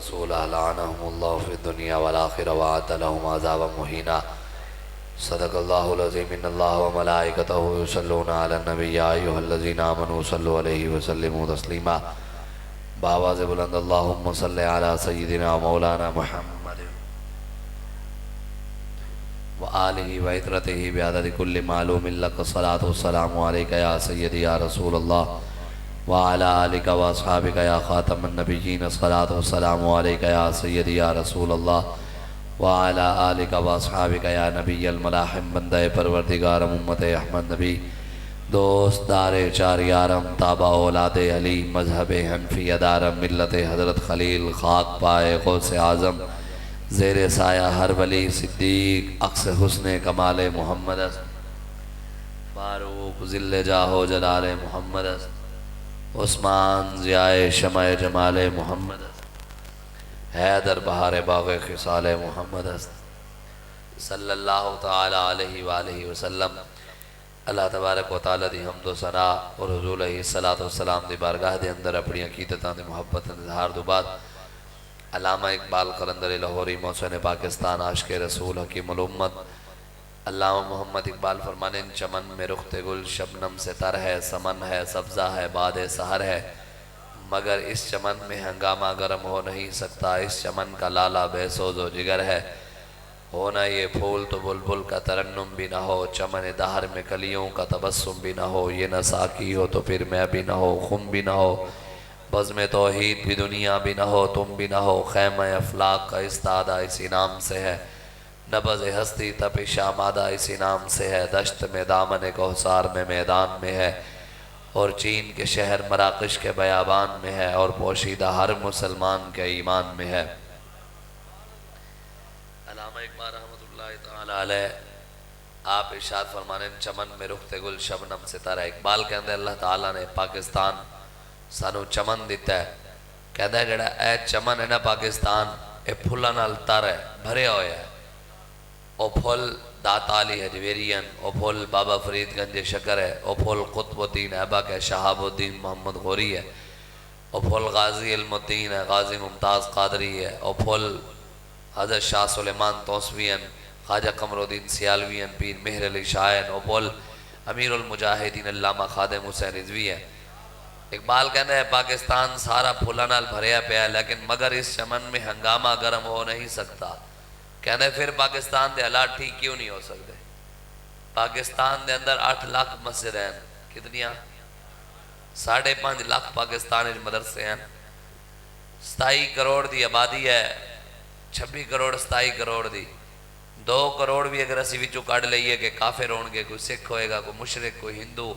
ورسولہ لعنہم اللہ فی الدنیا والآخرہ وأعد لهم عذابا مہینا۔ صدق اللہ العظیم۔ ان اللہ وملائکتہ یصلون علی النبی یا ایھا الذین آمنوا صلوا علیہ وسلموا تسلیما۔ بآواز بلند اللہم صل علی سیدنا مولانا محمد وآلہ وعطرتہ بعدد کل معلوم لک الصلاۃ والسلام علیک یا سیدی یا رسول اللہ وعلی آلک واصحابک یا خاتم النبیین الصلاۃ والسلام علیک یا سیدی یا رسول اللہ وعلی آلک واصحابک یا نبی الملاحم۔ بندہ پروردگارم امت احمد نبی، دوست دار چار یارم، تابع اولاد علی، مذہب حنفی ادارم، ملت حضرت خلیل، خاک پائے غوث اعظم، زیر سایہ ہر ولی صدیق، عکس حسن کمال محمد فاروق، ذل جاہ جلال محمد، عثمان ضیاء شمع جمال محمد، حیدر بہار باغ خصال محمد صلی اللہ تعالی علیہ وآلہ وسلم۔ اللہ تبارک و تعالی دی حمد و ثنا اور حضور علیہ السلام دی بارگاہ دے اندر اپنی عقیدتاں دی محبت اظہار دو بعد علامہ اقبال قلندر لاہوری محسن پاکستان عاشق رسول حکیم الامت علامہ محمد اقبال فرمانے چمن میں رخت گل شبنم سے تر ہے، سمن ہے سبزہ ہے باد سحر ہے، مگر اس چمن میں ہنگامہ گرم ہو نہیں سکتا، اس چمن کا لالا بے سوز و جگر ہے، ہونا یہ پھول تو بلبل کا ترنم بھی نہ ہو، چمن دہر میں کلیوں کا تبسم بھی نہ ہو، یہ نہ ساکی ہو تو پھر میں بھی نہ ہو، خم بھی نہ ہو، بزم توحید بھی دنیا بھی نہ ہو، تم بھی نہ ہو، خیمہ افلاق کا استادہ اسی نام سے ہے، نبض ہستی تپش آمادہ اسی نام سے ہے، دشت میں دامن کوثر میں میدان میں ہے، اور چین کے شہر مراکش کے بیابان میں ہے، اور پوشیدہ ہر مسلمان کے ایمان میں ہے۔ علامہ اقبال رحمۃ اللہ تعالی علیہ آپ ارشاد فرمانے چمن میں رخت گل شبنم سے تر ہے۔ اقبال کہندے اللہ تعالیٰ نے پاکستان سانو چمن دیتا ہے، کہندے جڑا اے چمن ہے نا پاکستان اے پھلاں نال تر ہے، بھرے ہوئے ہے، او پھول داتا علی حجویرین، او پھول بابا فرید گنج شکر ہے، او پھول قطب الدین ایبک ہے، شہاب الدین محمد غوری ہے، او پھول غازی علم الدین ہے، غازی ممتاز قادری ہے، او پھول حضرت شاہ سلیمان توسوین، خواجہ قمر الدین سیالوین، پیر مہر علی شاہین، او پھول امیر المجاہدین علامہ خادم حسین رضوی ہے۔ اقبال کہنا ہے پاکستان سارا پھولاں نال بھریا پیا ہے، لیکن مگر اس چمن میں ہنگامہ گرم ہو نہیں سکتا۔ کہنا ہے پھر پاکستان دے حالات ٹھیک کیوں نہیں ہو سکتے؟ پاکستان دے اندر 8 لاکھ مسجد ہیں، کتنیاں؟ 5.5 لاکھ پاکستان مدرسے ہیں، 27 کروڑ دی آبادی ہے، 26 کروڑ 27 کروڑ دی، 2 کروڑ بھی اگر اسی وچوں کڈ لئیے کہ کافر ہون گے، کوئی سکھ ہوئے گا، کوئی مشرک، کوئی ہندو،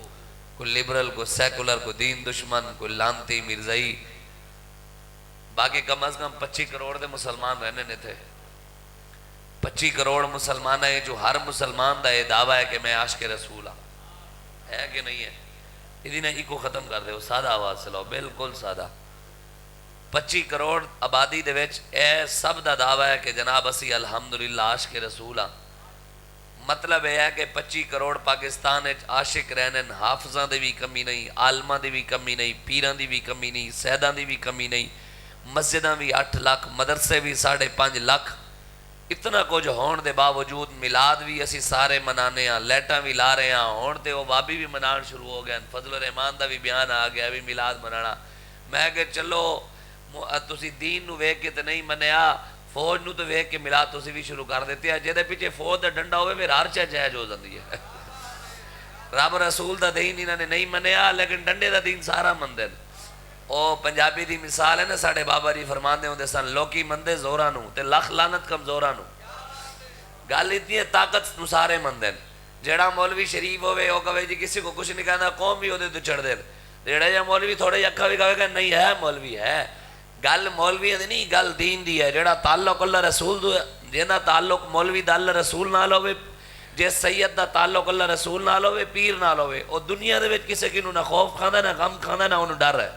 کوئی لبرل، کوئی سیکولر، کوئی دین دشمن، کوئی لانتی مرزائی، باقی کم از کم 25 کروڑ دے مسلمان رہنے نے تھے۔ 25 کروڑ مسلمان ہیں جو ہر مسلمان دا یہ دعویٰ ہے کہ میں عاشق رسول ہوں، ہے کہ نہیں ہے؟ یہ نے ایک کو ختم کر دے، وہ سادہ آواز سے لو، بالکل سادہ۔ 25 کروڑ آبادی دے وچ اے سب دا دعویٰ ہے کہ جناب اسی الحمدللہ عاشق رسول ہاں۔ مطلب یہ ہے کہ 25 کروڑ پاکستان عاشق رہنے، حافظاں دی بھی کمی نہیں، عالماں دی بھی کمی نہیں، پیراں دی بھی کمی نہیں، سیداں دی بھی کمی نہیں، مسجداں بھی 8 لاکھ، مدرسے بھی 5.5 لاکھ، اتنا کچھ ہون دے باوجود میلاد بھی اسی سارے منانے ہاں، لیٹاں بھی لا رہے ہاں، ہون تے وہ بابی بھی منان شروع ہو گئے، فضل الرحمان دا بھی بیان آ گیا بھی میلاد منانا۔ میں کہ چلو تسی دین نو ویکھ کے تے نہیں منیا، فوج نو تو ویکھ کے میلاد تسی بھی شروع کر دیتے ہیں، جے پیچھے فوج دا ڈنڈا ہوئے پھر ہر چیز جائز ہو جاندی ہے۔ رب رسول دا دین انہوں نے نہیں منیا، لیکن ڈنڈے دا دین سارا مندے۔ او پنجابی دی مثال ہے نا، ساڑھے بابا جی فرمان دے ہوندے سن لوکی مندے زوراں نو تے لکھ لعنت کمزوراں نو۔ گل اتنی ہے طاقت نو سارے مندے، جیڑا مولوی شریف ہوئے او کہے جی کسی کو کچھ نہیں کہنا، قوم بھی ہوتے تو چڑھ دے، جیڑا جا مولوی تھوڑے یکھا بھی کہے کہ نہیں ہے مولوی ہے۔ گل مولوی دی نہیں، گل دین دی ہے، جیڑا تعلق اللہ رسول دو، جینا تعلق مولوی دا اللہ رسول نال ہوئے، جے سید دا تعلق اللہ رسول نال ہوئے، پیر نال ہوئے، او دنیا دے وچ کسے کنوں نہ خوف کھاندا نہ غم کھاندا نہ انہوں ڈر ہے۔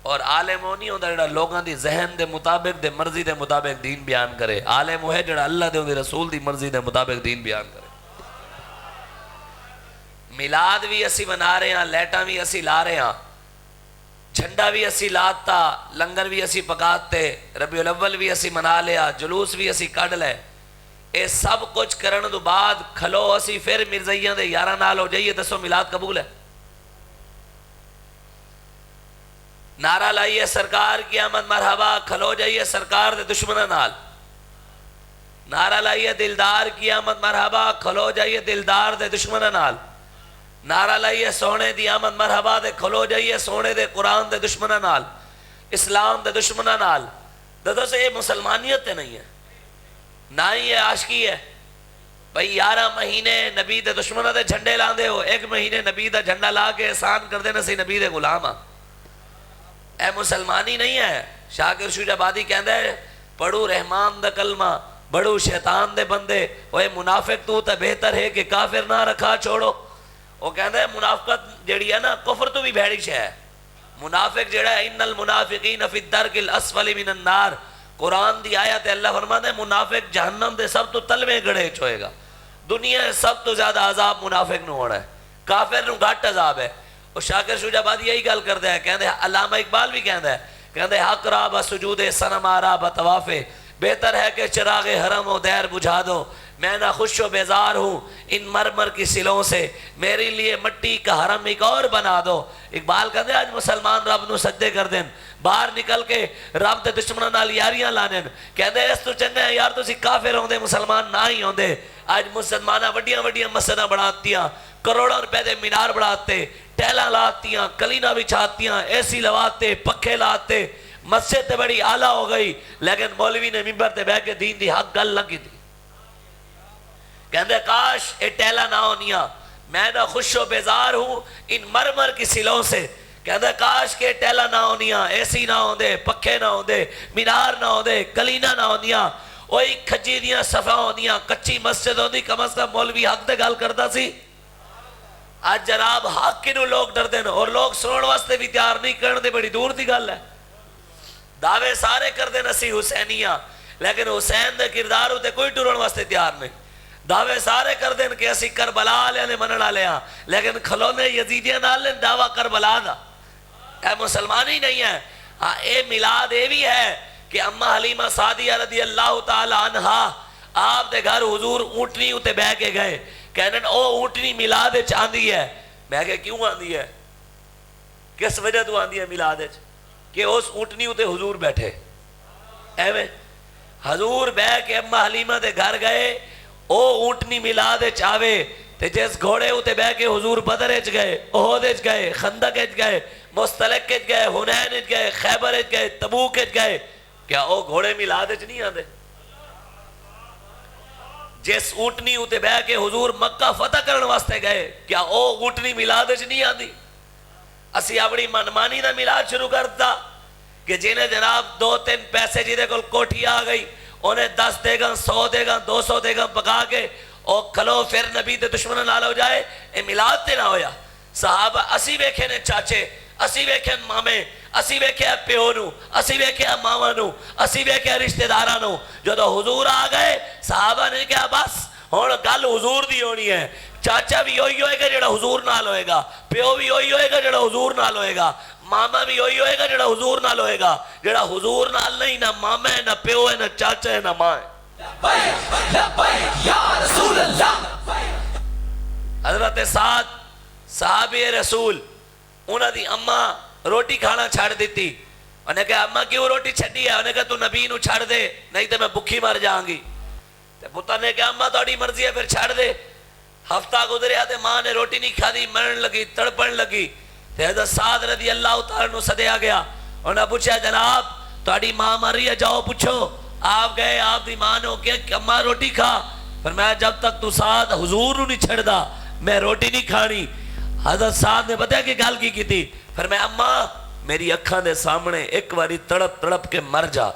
اور عالم وہ نہیں ہوتا جڑا لوگاں دی ذہن دے مطابق دے مرضی دے مطابق دین بیان کرے، عالم وہ ہے جڑا اللہ دے رسول دی مرضی دے مطابق دین بیان کرے۔ میلاد بھی اسی منا رہے ہیں، لیٹاں بھی اسی لا رہے ہیں، جھنڈا بھی اسی لاتا، لنگر بھی اسی پکاتے، ربیع الاول بھی اسی منا لیا، جلوس بھی اسی کڈ لے، اے سب کچھ کرن تو بعد کھلو اسی پھر مرزائیاں دے یاراں نال ہو جائیے، دسو میلاد قبول ہے؟ نعرہ لائیے سرکار کی آمد مرحبا، کھلو جائیے سرکار دے دشمنہ نال، نعرہ لائیے دلدار کی آمد مرحبا، کھلو جائیے دلدار دے دشمنہ نال، نعرہ لائیے سونے دی آمد مرحبا دے کھلو جائیے سونے دے قرآن دے دشمنہ نال، اسلام دے دشمنہ نال۔ دادو سے یہ مسلمانیت نہیں ہے، نہ ہی یہ عاشقی ہے۔ بھئی 11 مہینے نبی دے دشمنہ دے جھنڈے لاندے ہو، 1 مہینے نبی دا جھنڈا لا کے احسان کر دینا سی نبی دے غلام ہاں، اے مسلمانی نہیں ہے۔ شاکر شوج آبادی کہندہ ہے پڑھو رحمان دا کلمہ بڑھو شیطان دے بندے، وہ منافق تو تا بہتر ہے کہ کافر نہ رکھا چھوڑو۔ وہ کہندہ ہے منافقت جڑی ہے نا کفر تو بھی بھیڑی شے ہے۔ منافق جڑا ہے ان المنافقین فی الدرک الاسفل من النار، قرآن دی آیت ہے، اللہ فرماتا ہے منافق جہنم دے سب تو تلویں گڑے چھوئے گا۔ دنیا سب تو زیادہ عذاب منافق نو ہونا ہے، کافر نو گھٹ عذاب ہے۔ اور شاکر شوج آبادی یہی گل کرتا ہے، کہندے علامہ اقبال بھی کہندہ ہے، کہندے حق را بسجود صنم آرا بطوافے، بہتر ہے کہ چراغ حرم و دیر بجھا دو، میں نہ خوش و بیزار ہوں ان مرمر کی سلوں سے، میرے لیے مٹی کا حرم ایک اور بنا دو۔ اقبال کہتے ہیں آج مسلمان رب نو سجدے کر دیں، باہر نکل کے رب دے دشمنوں نال یاریاں لانن، کہتے ہیں اس تو چنگا ہے یار تسی کافر ہوندے مسلمان نہ ہی ہوندے۔ آج مسلمانہ وڈیاں وڈیاں مسجداں بڑھاتیاں، کروڑوں روپے دے مینار بڑھاتے، ٹیلاں لاتیاں، کلینہ بچھاتیاں، اے سی لواتے، پکھے لاتے، مسجد تے بڑی اعلیٰ ہو گئی، لیکن مولوی نے ممبر تے بیٹھ کے دین دی حق گل نہ کی تھی۔ کہندے کاش اے ٹیلا نہ ہونیاں، میں نہ خوش و بیزار ہوں ان مرمر کی سلوں سے، کہندے کاش کے ٹیلا نہ ہونیاں، اے سی نہ ہوندے، پکھے نہ ہوندے، مینار نہ ہوندے، کلینہ نہ ہونیاں، وہی کھجی دیاں صفحہ ہوندیاں، کچی مسجد ہوندی، کم از کم مولوی حق دے گل کردا سی۔ آج جناب حق کنوں لوگ ڈر دین اور لوگ سنن واسطے بھی تیار نہیں، کرن دے بڑی دور دی گل ہے۔ دعوے سارے کر دیں اسی حسینیاں، لیکن حسین دے کردار ہوتے کوئی ٹرن واسطے تیار نہیں۔ دعوے سارے کر دیں کہ اسی کربلا لے مننا لے ہاں، لیکن کھلونے یزیدیاں نال لیں دعویٰ کربلا دا۔ اے مسلمان ہی نہیں ہے۔ ہاں اے میلاد اے بھی ہے کہ اماں حلیمہ سعدیہ رضی اللہ تعالی عنہا آپ دے گھر حضور اونٹنی ہوتے بہ کے گئے، کہنے او اونٹنی میلاد چاندی ہے۔ میں کہا کیوں آندی ہے؟ کس وجہ تو آندی ہے میلاد کہ اس اونٹنی ہوتے حضور بیٹھے؟ ایویں حضور بہ کے اماں حلیمہ دے گھر گئے، او اونٹنی میلاد چاہوے تے جس گھوڑے ہوتے بہ کے حضور بدر اچ گئے، احد اچ گئے، خندق اچ گئے، مستلق اچ گئے، حنین اچ گئے، خیبر اچ گئے، تبوک اچ گئے، کیا او گھوڑے میلاد اچ نہیں آندے؟ جس اونٹنی ہوتے بہ کے حضور مکہ فتح کرن واسطے گئے، کیا او اونٹنی میلاد اچ نہیں آندی؟ اسی اپنی منمانی دا میلاد شروع کرتا کہ جنہیں جناب 2-3 پیسے جیدے کل کوٹھی آ گئی، انہیں 10 دے گا، 100 دے گا، 200 دے گا پکا کے او کھلو پھر نبی دے دشمنوں نال ہو جائے، اے میلاد تے نہ ہویا۔ صحابہ اسی ویکھے نے چاچے، اسی ویکھے مامے، اسی ویکھے پیو نو، اسی ویکھے ماما نو، اسی ویکھے رشتہ داراں نو، جدو حضور آ گئے صحابہ نے کہا بس ہن گل حضور دی ہونی ہے۔ چاچا بھی ہوئی ہوئے گا جڑا حضور نال ہوئے گا، پیو بھی ہوئی ہوئے گا جڑا حضور نال ہوئے گا، ماما بھی ہوئی ہوئے گا جڑا حضور نال ہوئے گا، جڑا حضور نال نہیں نہ ماما ہے نہ پیو ہے نہ چاچا ہے نہ ماں ہے۔ حضرت سعد صحابی رسول انہاں دی اماں روٹی کھانا چھاڑ دیتی، انہیں کہا اماں کیوں روٹی چھڑی ہے؟ انہیں کہا تو نبی نو چھاڑ دے نہیں تو میں بکھی مر جاؤں گی۔ پتر نے کہا اماں تہاڈی مرضی ہے پھر چھاڑ دے۔ ہفتہ گزریا تے ماں نے روٹی نہیں کھا دی، مرن لگی، تڑپن لگی، تے حضرت سعد رضی اللہ تعالیٰ عنہ سدیا گیا، انہوں نے پوچھا جناب تہاڈی ماں مر رہی ہے جاؤ پوچھو۔ آپ گئے، آپ دی ماں نے کہ اماں روٹی کھا، فرمایا جب تک تو سعد حضور نو نہیں چھڑ دا میں روٹی نہیں کھانی۔ حضرت سعد نے بتایا کہ گل کی تھی، فرمایا اماں میری اکھاں دے سامنے ایک باری تڑپ تڑپ کے مر جا،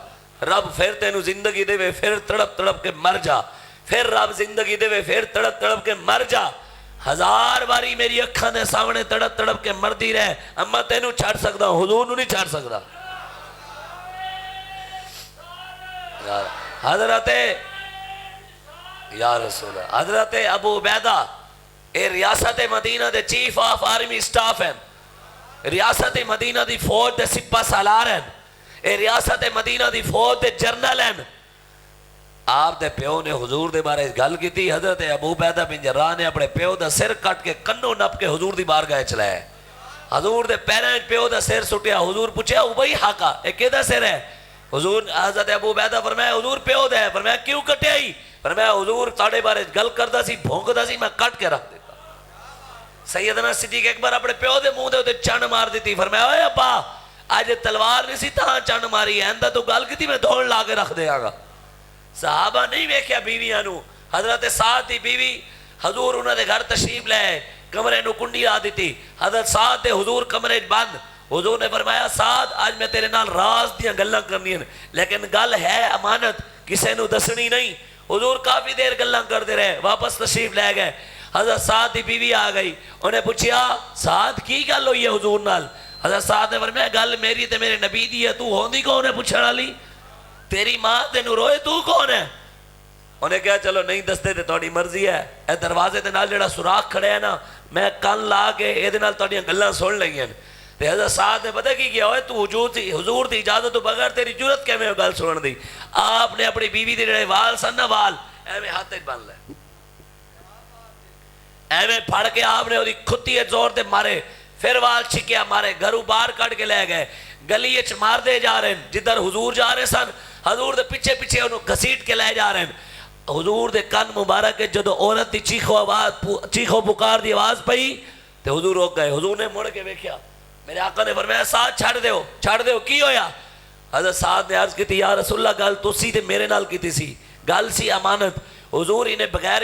رب پھر تینو زندگی دے پھر تڑپ تڑپ کے مر جا، پھر رب زندگی دے پھر تڑپ تڑپ کے مر جا، 1000 باری میری اکھاں دے سامنے تڑپ تڑپ کے مر دی رہے، اما تینو چھاڑ سکدا حضور نو نہیں چھاڑ سکدا۔ حضرت یا رسول اللہ، حضرت ابو عبیدہ اے ریاست مدینہ دے چیف آف آرمی سٹاف ہیں، ریاست مدینہ دی فوج دے سپہ سالار ہیں، اے ریاست مدینہ دی فوج دے جرنل ہیں۔ آپ دے پیو نے حضور دے بارے گل کی تھی، حضرت ابو عبیدہ بن جراح نے اپنے پیو دا سر کٹ کے کنوں نپ کے حضور دی بارگاہ چلائے، حضور دے پیریں پیو دا سر سٹیا، حضور پوچھے ابئی حقا اے کیدا سر ہے؟ حضور حضرت ابو عبیدہ فرمایا حضور پیو دے ہے، فرمایا کیوں کٹیا ہی؟ فرمایا حضور تاڑے بارے گل کردا سی بھونکدا سی میں کٹ کے رکھ دیتا۔ سیدنا صدیق اکبر اپنے پیو دے منہ دے چنڈ مار دیتی، فرمایا اوے ابا آج تلوار نہیں سی تاں چنڈ ماری ہے، اندہ تو گل کی تھی میں دوڑ لا کے رکھ دے آگا۔ صحابہ نہیں ویکھیا بیویاں نو، حضرت سعد دی بیوی حضور انہوں نے گھر تشریف لے کمرے نو کنڈی آ دیتی، حضرت سعد دے حضور کمرے بند، حضور نے فرمایا سعد آج میں تیرے نال راز دیاں گلاں کرنی ہیں لیکن گل ہے امانت کسے نو دسنی نہیں۔ حضور کافی دیر گلاں کرتے رہے، واپس تشریف لے گئے، حضرت سعد دی بیوی آ گئی، انہیں پوچھیا سعد کی گل ہوئی ہے حضور نال؟ حضرت سعد نے فرمایا گل میری تے میرے نبی دی ہے، تو ہوندی کون ہے پوچھن والی؟ تیری ماں تینوں روئے تو کون ہے؟ انہیں کہا چلو نہیں دستے تے تہاڈی مرضی ہے، اے دروازے دے نال جڑا سوراخ کھڑے ہے نا میں کن لا کے اے دے نال تہاڈیاں گلاں سن لئیاں۔ تے حضرت سعد نے پتہ کی کیا ہوئے تو حضور دی اجازت تو بغیر تیری جرت کیویں گل سنن دی؟ آپ نے اپنی بیوی دے جڑے وال سن نا وال ایویں ہاتھ وچ بن لے، ایویں پھڑ کے آپ نے اودی کھتی زور تے مارے، پھر وال چھکیا مارے، گھروں باہر کٹ کے لے گئے، گلی وچ مار دے جا رہے ہیں، جدھر حضور جا رہے سن حضور دے پیچھے پیچھے انہوں گھسیٹ کے لے جا رہے ہیں۔ حضور دے کن مبارک کے جدو عورت دی چیخو پکار دی آواز پئی تے حضور روک گئے، حضور نے مڑ کے ویکھیا، میرے آقا نے فرمایا سعد چھڑ دیو کی ہویا؟ حضرت سعد نے عرض کی تھی یا رسول اللہ گل تسی تے میرے نال کیتی سی، گل سی امانت، حضور انہیں بغیر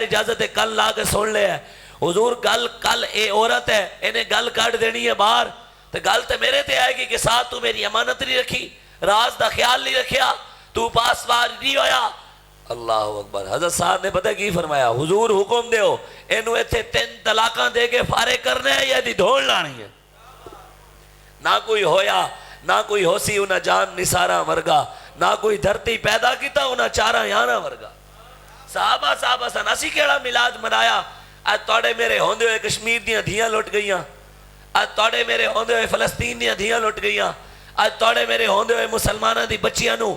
اجازت کل لا کے سن لے ہے، حضور گل کل اے عورت ہے انہیں گل کٹ دینی ہے باہر، تو گل تے میرے تے آئے گی کہ ساتھ تو میری امانت نہیں رکھی، راز دا خیال نہیں رکھیا، تو پاس بار نہیں ہویا۔ اللہ اکبر۔ حضرت صاحب نے پتہ کی فرمایا حضور حکم دیو انہوں ایتھے 3 طلاقاں دے کے فارغ کرنے ہیں یا دی دھول لانی ہے؟ نہ کوئی ہویا نہ کوئی ہوسی انہاں جان نثارا ورگا، نہ کوئی دھرتی پیدا کیتا انہاں چارا یانا ورگا۔ صحابہ سن اسی کیڑا میلاد منایا؟ آج توڑے میرے ہوندے ہوئے کشمیر دیاں دھیاں لٹ گئیاں، آج توڑے میرے ہوندے ہوئے فلسطین دیاں دھیاں لٹ گئیاں، آج توڑے میرے ہوندے ہوئے مسلمانہ دی بچیاں نو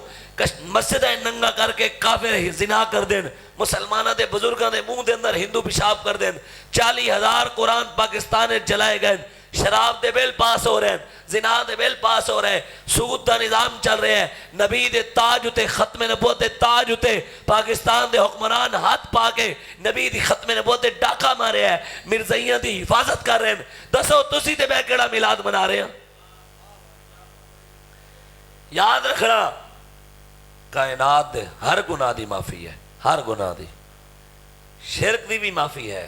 مسجدہ ننگا کر کے کافر زنا کر دیں، مسلمانہ دے بزرگاں دے منہ دے اندر ہندو پیشاب کر دیں، 40,000 قرآن پاکستان جلائے گئے، شراب دے بیل پاس ہو رہے ہیں، زنا دے بیل پاس ہو رہے ہیں، سود دا نظام چل رہے ہیں، نبی دے تاج ہوتے ختم نبوت دے تاج ہوتے پاکستان دے حکمران ہاتھ پا کے نبی دی ختم نبوت دے ڈاکہ مارے ہیں، مرزائیاں دی حفاظت کر رہے ہیں۔ دسو تسی تے میں کیڑا میلاد منا رہے ہیں؟ یاد رکھنا کائنات دے ہر گناہ دی معافی ہے، ہر گناہ دی، شرک دی بھی معافی ہے،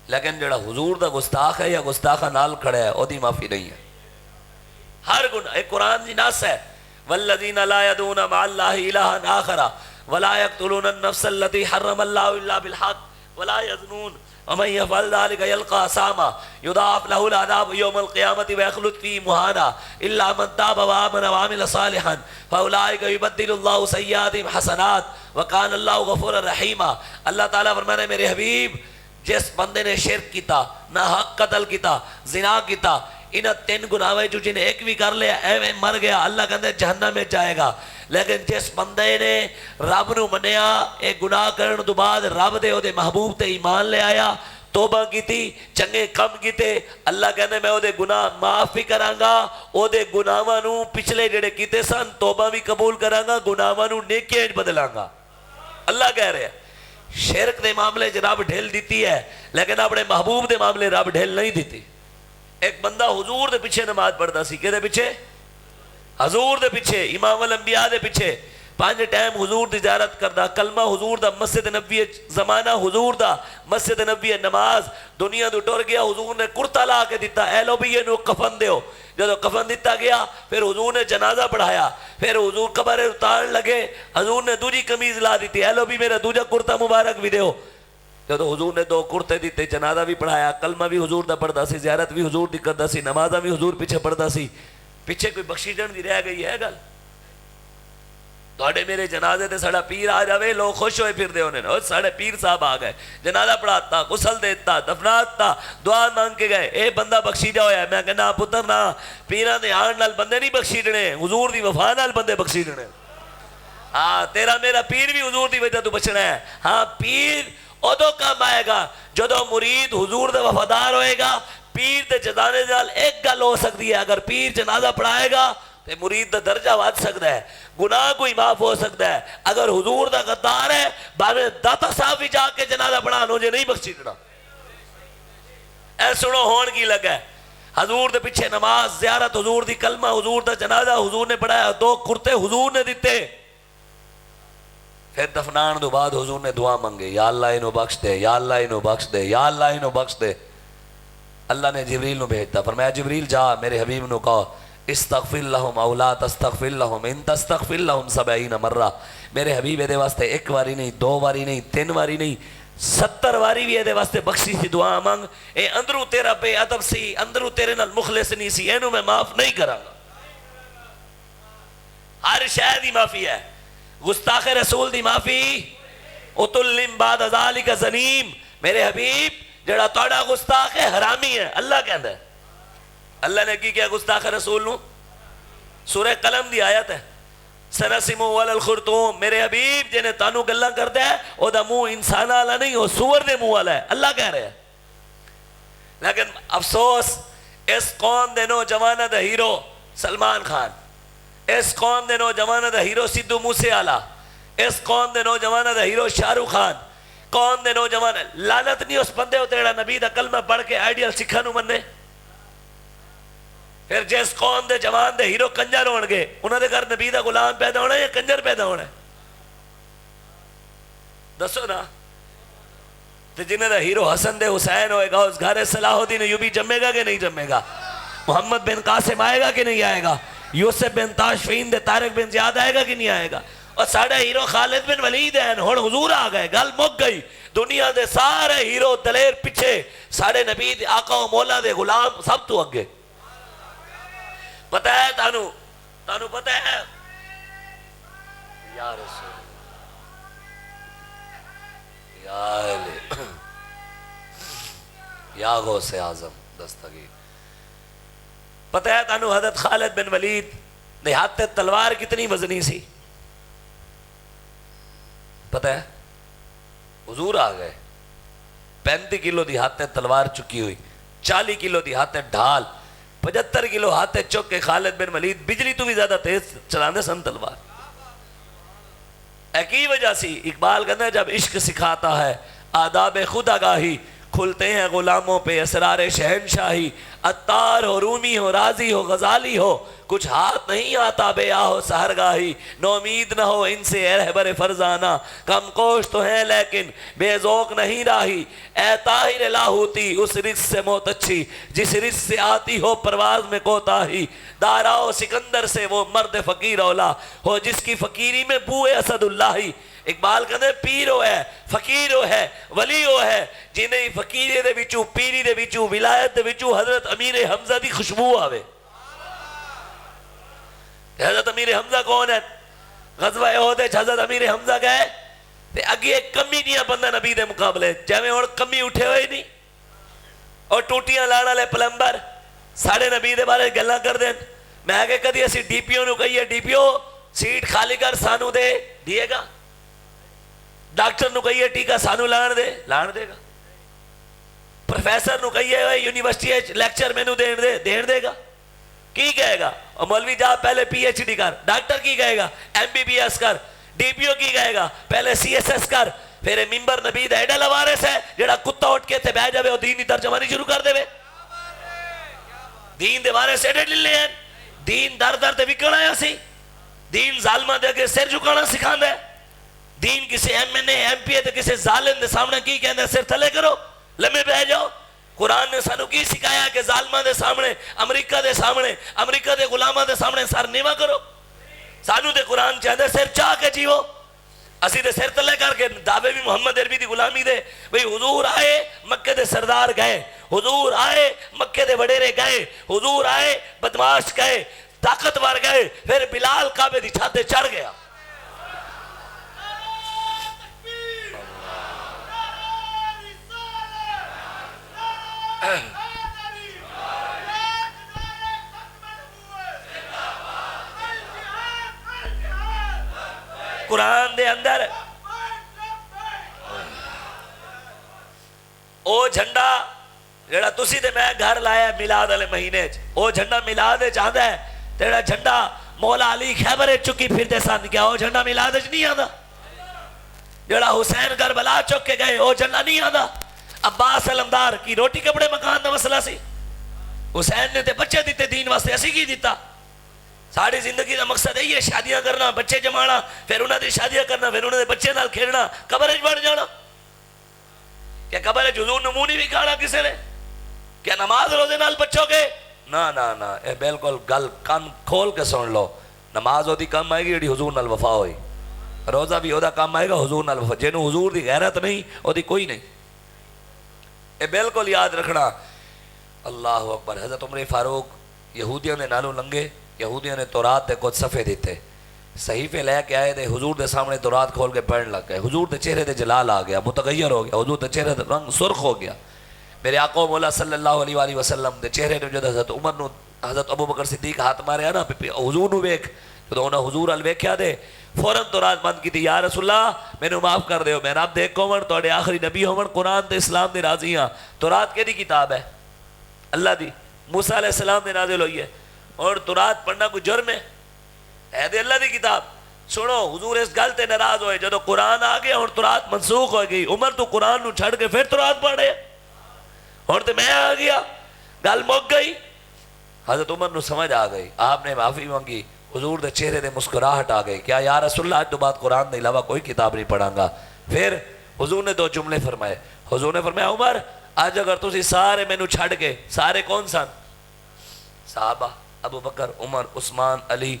لیکن جڑا حضور دا گستاخ ہے یا گستاخہ نال کھڑا ہے او دی معافی نہیں ہے۔ ہر گناہ ایک قرآن دی نص ہے والذین لا يدعون مع اللہ الہا آخر ولا يقتلون النفس التي حرم اللہ الا بالحق ولا يزنون ومن يفعل ذلك يلقى أثاما يضاعف له العذاب يوم القيامة ويخلد فيه مهانا إلا من تاب وآمن وعمل صالحا فأولئك يبدل الله سيئاتهم حسنات وكان الله غفورا رحيما۔ اللہ تعالیٰ فرمانے میرے حبیب جس بندے نے شرک کیتا، نہ حق قتل کیتا، زنا کیتا، انہاں 3 گناہ جو جنہیں ایک بھی کر لیا ایویں مر گیا، اللہ کہتے جہنم میں جائے گا۔ لیکن جس بندے نے رب نو منیا ایک گناہ کرن تو بعد رب دے او دے محبوب تے ایمان لے آیا، توبہ کیتی، چنگے کم کیتے، اللہ کہتے میں او دے گناہ معاف بھی کرانگا، او دے گناہاں نو پچھلے جڑے کیتے سن توبہ بھی قبول کرانگا، گناہاں نو نیکیاں بدلانگا۔ اللہ کہہ رہے ہیں شرک دے معاملے چ رب ڈھیل دیتی ہے لیکن اپنے محبوب دے معاملے رب ڈھیل نہیں دیتی۔ ایک بندہ حضور دے پیچھے نماز پڑھتا سی، کہ دے پیچھے؟ حضور دے پیچھے، امام الانبیاء دے پیچھے، 5 ٹائم حضور دی زیارت کردا، کلمہ حضور دا، مسجد نبوی زمانہ حضور دا، مسجد نبوی نماز، دنیا تو ٹر گیا، حضور نے کرتا لا کے دیتا، اے لو بھی یہ کفن دیو، جب کفن دیتا گیا پھر حضور نے جنازہ پڑھایا، پھر حضور قبر اتار لگے، حضور نے دوجی قمیض لا دیتی، اے لو بھی میرا دوجا کرتا مبارک بھی دیو، جب حضور نے 2 کرتے دیتے، جنازہ بھی پڑھایا، کلمہ بھی حضور دا پڑھدا سی، زیارت بھی حضور دی کردا سی، نمازہ بھی حضور پیچھے پڑھدا سی، پیچھے کوئی بخشیدن دی رہ گئی ہے گل؟ تھوڑے میرے جنازے تے ساڑا پیر آ جاوے لوگ خوش ہوئے پھر دے ہونے اور ساڑے پیر صاحب آ گئے جنازہ پڑھاتا غسل دیتا دفناتا دعا مانگ کے گئے اے بندہ بخشی جا ہویا ہے میں کہنا پتر نا پیران دے آن نال بندے نہیں بخشی جنے حضور دی وفا نال بندے بخشی جنے ہاں تیرا میرا پیر بھی حضور دی وجہ تو بچنا ہے ہاں پیر ادو کام آئے گا جدو مرید حضور دے وفادار ہوئے گا پیر دے جزانے نال ایک گل ہو سکتی ہے اگر پیر جنازہ پڑھائے گا تے مرید دا درجہ واد سکتا ہے گناہ کوئی معاف ہو سکتا ہے اگر حضور دا غدار ہے باوے داتا صاحب بھی جا کے جنازہ پڑھانو جے نہیں بخشی جنا اے سنو ہون کی لگا ہے حضور دے پیچھے نماز زیارت حضور دی کلمہ حضور دا جنازہ حضور نے پڑھایا 2 کرتے حضور نے دیتے پھر دفنان دو بعد حضور نے دعا منگے یا اللہ انہوں بخش دے یا اللہ انہوں بخش دے یا اللہ انہوں بخش دے اللہ نے جبریل نو بھیجتا فرمایا جبریل جا میرے حبیب نو کہو استغفر لهم او لا تستغفر لهم ان تستغفر لهم 70 مرہ میرے حبیب دے واسطے 1 واری نہیں 2 واری نہیں 3 واری نہیں 70 واری بھی دے واسطے بخشی سی دعا مانگ اے اندرو تیرا بے ادب سی اندرو تیرے نال مخلص نہیں سی اینو میں معاف نہیں کراں گا ہر شے دی معافی ہے گستاخ رسول دی معافی اتلم بعد ذالک زنیم میرے حبیب جڑا توڑا گستاخ ہے حرامی ہے اللہ کہندا ہے اللہ نے کی کیا گستاخ رسول نو سورہ قلم دی آیت ہے سنسمو والخرطوم میرے حبیب جنہیں تانو گلہ کرتا ہے او دا منہ انسان والا نہیں ہو سور دے منہ والا ہے اللہ کہہ رہے ہیں لیکن افسوس اس قوم دے نوجوانہ دا ہیرو سلمان خان اس قوم دے نوجوانہ دا ہیرو سدھو موسے والا اس قوم دے نوجوانہ دا ہیرو شاہ رخ خان قوم دے نوجوانہ لعنت نہیں اس بندے ہوتے جڑا نبی دا کلمہ پڑھ کے آئیڈیل سکھا نو مننے پھر جس قوم دے جوان دے ہیرو کنجر ہون گے انہوں نے گھر نبی دا غلام پیدا ہونا ہے یا کنجر پیدا ہونا ہے دسو نا تو جنہیں دا ہیرو حسن دے حسین ہوئے گا اس گھر صلاح الدین ایوبی جمے گا کہ نہیں جمے گا محمد بن قاسم آئے گا کہ نہیں آئے گا یوسف بن تاشفین دے طارق بن زیاد آئے گا کہ نہیں آئے گا اور ساڑھا ہیرو خالد بن ولید ہیں ہون حضور آ گئے گل مک گئی دنیا دے سارے ہیرو دلیر پچھے ساڑھے نبی دے آقا و مولا دے غلام سب تو اگے پتہ ہے تانو پتہ ہے یا رسول یا علی یا غوث اعظم دستگیر پتہ ہے تانو حضرت خالد بن ولید نے ہاتھ تلوار کتنی وزنی سی پتہ ہے حضور آ گئے 35 کلو دی ہاتھ تلوار چکی ہوئی 40 کلو دی ہاتھ ڈھال 75 کلو ہاتھ چک کے خالد بن ولید بجلی تو بھی زیادہ تیز چلانے سن تلوار ایک وجہ سی اقبال کہتا ہے جب عشق سکھاتا ہے آداب خود آگاہی کھلتے ہیں غلاموں پہ اسرار شہنشاہی عطار ہو رومی ہو رازی ہو غزالی ہو کچھ ہاتھ نہیں آتا بے آہو سہرگاہی نومید نہ ہو ان سے اے رہبر فرزانہ کم کوش تو ہیں لیکن بے ذوق نہیں راہی اے طاہر لاہوتی اس رزق سے موت اچھی جس رزق سے آتی ہو پرواز میں کوتاہی داراؤ سکندر سے وہ مرد فقیر اولا ہو جس کی فقیری میں بوئے اسد اللہی اقبال کہتے ہیں پیرو ہے فقیرو ہے ولیو ہے جنہیں فقیرے دے وچوں پیری دے وچوں ولایت دے وچوں حضرت امیر حمزہ دی خوشبو آوے حضرت امیر حمزہ کون ہے غزوہ احد حضرت امیر حمزہ گئے تے اگے ایک کمی نہیں بندہ نبی دے مقابلے جیویں اور کمی اٹھے ہوئے نہیں اور ٹوٹیاں لانا لے پلمبر ساڑھے نبی دے بارے گلاں کر دیں میں آگے کدی اسی ڈی پی او نو کہیے ڈی پی او سیٹ خالی کر سانو دے دیے گا ڈاکٹر نو کہیے ٹیکا سانو لان دے گا پروفیسر نو کہیے یونیورسٹی لیکچر میں نو دین دے گا کی کہے گا اور مولوی جا پہلے پی ایچ ڈی کر ڈاکٹر کی کہے گا ایم بی بی ایس کر ڈی پی او کی کہے گا پہلے سی ایس ایس کر پھر ممبر نبی دا ایڈا لوارس ہے جڑا کتا اٹھ کے تے بہ جاوے اور دین دی ترجمانی شروع کر دے وے دین دے وارے سے ایڈے لے ہیں دین در در تے وکڑ آیا سی دین ظالمہ دے کے سر جھکانا سکھان دے دین کسی M N A M P A تے کسی ظالم دے سامنے کی کہنے سر تھلے کرو لمحے بہ جاؤ قرآن نے سانو کی سکھایا کہ ظالمہ دے سامنے امریکہ دے غلامہ دے سامنے سر نیوا کرو سانو دے قرآن چاہتے سر چاہ کے جیو اسی دے سر تلے کر کے دعوے بھی محمد عربی دی غلامی دے بھئی حضور آئے مکہ دے سردار گئے حضور آئے مکہ دے وڈیرے گئے حضور آئے بدماش گئے طاقتور گئے پھر بلال کعبے دی چھاتے چڑھ گیا قرآن دے اندر او جھنڈا جڑا تسی تے میں گھر لایا میلاد والے مہینے او جھنڈا میلاد چاہتا ہے تیرا جھنڈا مولا علی خیبر چکی پھرتے سن کیا او جھنڈا میلاد نہیں آتا جڑا حسین کربلا چک کے گئے او جھنڈا نہیں آتا عباس علمدار کی روٹی کپڑے مکان دا مسئلہ سی حسین نے تے بچے دیتے دین واسطے اسی کی دیتا ساری زندگی دا مقصد ہے شادیاں کرنا بچے جمانا پھر انہاں دی شادیاں کرنا پھر انہاں دے بچے نال کھیلنا قبر وچ بڑھ جانا کیا قبر وچ حضور نمونی بھی کھانا کسے نے کیا نماز روزے نال بچو گے نا نا نا اے بالکل گل کان کھول کے سن لو نماز ہوتی کم آئے گی جڑی حضور نال وفا ہوئی روزہ بھی ہوتا کم آئے گا حضور نال وفا جنہوں حضور دی غیرت نہیں ہوتی کوئی نہیں اے بالکل یاد رکھنا اللہ اکبر حضرت عمر فاروق یہودیاں نے نالوں لنگے یہودیاں نے تورات دے کچھ صفحے دیتے صحیفے لے کے آئے دے حضور دے سامنے تورات کھول کے پڑھنے لگ گئے حضور دے چہرے دے جلال آ گیا متغیر ہو گیا حضور دے چہرے دے رنگ سرخ ہو گیا میرے آقا مولا صلی اللہ علیہ وآلہ وسلم دے چہرے نے جب حضرت عمر نو حضرت ابو بکر صدیق ہاتھ مارے نا حضور نو ویکھ جب انہاں حضور ال ویکھیا دے فوراں تورات بند کی تھی یا رسول اللہ مینوں معاف کر دیو میں رب دے کون تواڈے آخری نبی ہون قرآن تے اسلام دے راضی ہاں تورات کیڑی کتاب ہے اللہ دی موسیٰ علیہ السلام دے نازل ہوئی ہے اور تورات پڑھنا کوئی جرم ہے دے اللہ دی کتاب سنو حضور اس گل تے ناراض ہوئے جدو قرآن آ گیا اور تورات منسوخ ہو گئی عمر تو قرآن نو چھڑ کے پھر تورات پڑھے اور تے میں آ گیا گل مک گئی حضرت عمر نو سمجھ آ گئی آپ نے معافی مانگی حضور دے چہرے دے مسکراہٹ آ گئی کیا یا رسول اللہ آج تو بعد قرآن دے علاوہ کوئی کتاب نہیں پڑھاں گا پھر حضور نے دو جملے فرمائے حضور نے فرمایا عمر آج اگر تسی سارے مینوں چھڑ کے سارے کون سن صحابہ ابو بکر عمر عثمان علی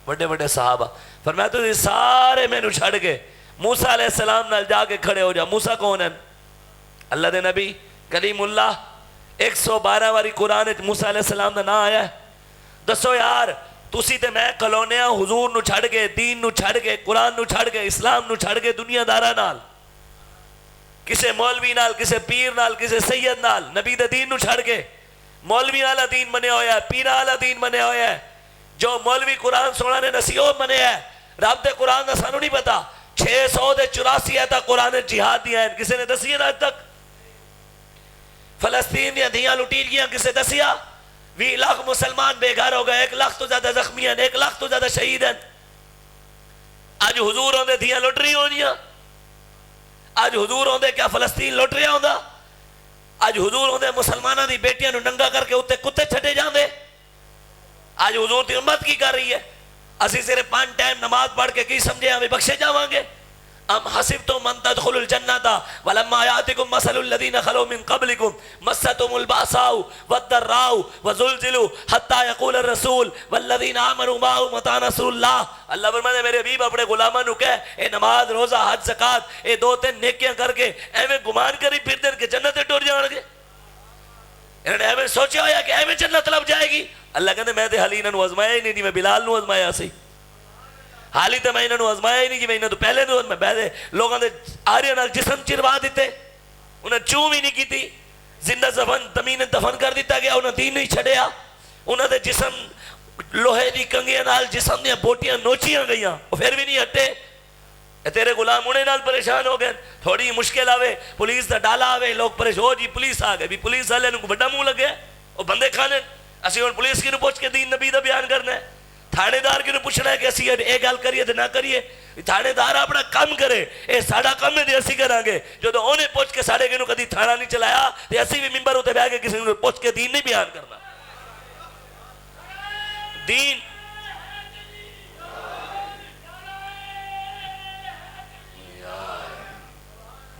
بڑے بڑے صحابہ فرمایا تسی سارے مینوں چھڑ کے موسیٰ علیہ السلام نال جا کے کھڑے ہو جا موسیٰ کون ہیں اللہ دے نبی کلیم اللہ 112 واری قرآن موسیٰ علیہ السلام دا نام آیا ہے دسو یار تسی تے میں کلونے ہاں حضور نو چھڑ کے دین نو چھڑ کے قرآن نو چھڑ کے اسلام نو چھڑ کے دنیا دارہ نال کسے مولوی نال کسے پیر نال کسے سید نال نبی دے دین نو چھڑ کے مولوی والا دین منیا ہویا ہے پیرہ والا دین منیا ہویا ہے جو مولوی قرآن سونا نے نصیحت منیا ہے رب دے قرآن دا سانو نہیں پتا 684 آیتاں قرآن جہاد دیا ہیں کسے نے دسیا آج تک فلسطین دیا دھیاں لٹی گیا کسے دسیا 20 لاکھ مسلمان بے گھر ہو گئے 1 لاکھ تو زیادہ زخمی ہیں 1 لاکھ تو زیادہ شہید ہیں آج حضور ہوندے دھیاں لٹ رہی ہونیاں آج حضور ہوندے کیا فلسطین لٹ رہا ہوندا آج حضور ہوندے مسلمانہ دی بیٹیاں نو ننگا کر کے اتے کتے چھٹے جان دے آج حضور دی امت کی کر رہی ہے اسی صرف 5 ٹائم نماز پڑھ کے کی سمجھے ہمیں بخشے جاوان گے ام حسبتم ان تدخلوا الجنة ولما يأتكم مثل الذين خلوا من قبلكم مستهم البأساء والضراء وزلزلوا حتى يقول الرسول والذين آمنوا معه متى نصر الله اللہ فرماتا ہے میرے حبیب اپنے غلاماں نو کہے اے نماز روزہ حج زکات اے 2-3 نیکیاں کر کے ایویں گمان کری پھر دن کے جنت ٹر جان گے انہوں نے ایویں سوچا ہویا کہ ایویں جنت لب جائے گی اللہ کہتے میں تے حالی انہوں نے آزمایا ہی نہیں میں بلال نو آزمایا سی حالی تے میں انہوں نے آزمایا ہی نہیں کہ میں انہوں تو پہلے دو میں پہلے لوگوں نے آریاں نال جسم چروا دیتے انہیں چوں بھی نہیں کی تھی زندہ زبان زمین دفن کر دیتا گیا انہیں دین نہیں چھڑیا انہوں نے جسم لوہے دی کنگیاں نال جسم دیا بوٹیاں نوچیاں گئیاں وہ پھر بھی نہیں ہٹے تیرے غلام انہیں نال پریشان ہو گئے تھوڑی مشکل آوے پولیس دا ڈالا آوے لوگ پریشان ہو جی پولیس آ گئے بھی پولیس والے کو بڑا منہ لگے وہ بندے کھانے اسی اور پولیس کی نو پوچھ کے دین نبی دا بیان کرنا ہے تھانے دار کی نو پوچھنا ہے کہ اسی اے گل کریے تے نہ کریے تھانے دار اپنا کام کرے اے ساڈا کام ہے تے اسی کران گے جدوں اونے پوچھ کے ساڈے کے نو کدی تھانہ نہیں چلایا تے اسی بھی منبر تے بیٹھ کے کسی نو پوچھ کے دین نہیں بیان کرنا دین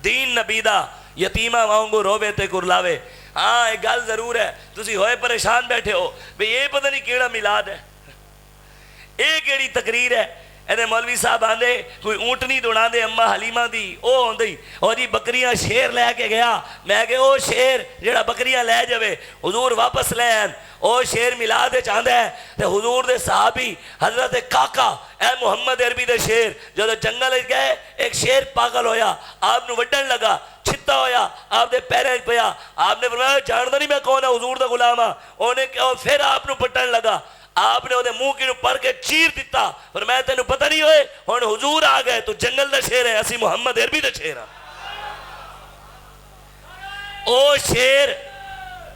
دین نبی دا یتیمہ وانگو روے تے کرلاوے ہاں ایک گل ضرور ہے تسی ہوئے پریشان بیٹھے ہو بھئی یہ پتہ نہیں کیڑا میلاد ہے ایک ایڑی تقریر ہے ایدے مولوی صاحب آندے کوئی اونٹنی دوڑا دے اممہ حلیمہ دی او ہوندی اور جی بکریاں شیر لے کے گیا میں کہ او شیر جڑا بکریاں لے جوے حضور واپس لے آن او شیر میلاد چاہندہ ہے تے حضور دے صحابی حضرت کاکا اے محمد عربی دے شیر جو جنگل گئے ایک شیر پاگل ہویا آپ نو وڈن لگا چھتا ہویا آپ دے پیرے پیا آپ نے فرمایا جاندہ نہیں میں کون ہے حضور دا غلام ہاں انہیں کہ پھر آپ نو پٹن لگا آپ نے وہ منہ کی پڑھ کے چیر دیتا، فرمایا تینوں پتہ نہیں ہوئے ہن حضور آ گئے، تو جنگل دا شیر ہے، اسی محمد عربی دا شیر ہاں۔ او شیر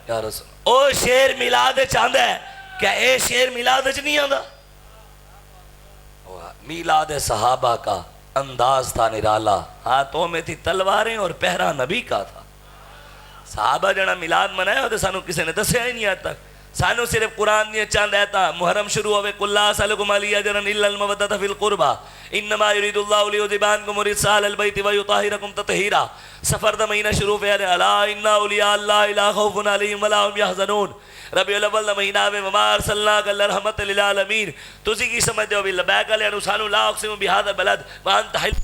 یا رسول او شیر میلاد چاہتا ہے، کیا اے شیر میلاد نہیں آندا؟ میلاد صحابہ کا انداز تھا نرالا، ہاتھوں میں تھی تلواریں اور پہرا نبی کا تھا۔ صحابہ جڑا میلاد منایا تو سانو کسی نے دسیا ہی نہیں آج تک، سانو صرف قرآن نہیں چاند آتا محرم شروع ہوئے قل لا اسألکم علیہ اجرا الا المودۃ فی القربى انما یرید اللہ لیذھب عنکم الرجس اہل البیت ویطہرکم تطہیرا۔ سفر دا مہینہ شروع ہویا الا ان اولیاء اللہ لا خوف علیہم ولا هم یحزنون۔ ربیع الاول دا مہینہ میں وما ارسلناک الا رحمۃ للعالمین۔ تسی کی سمجھتے ہو بھی لبیک علیہ سانو لا اقسم بہذا البلد وانت حل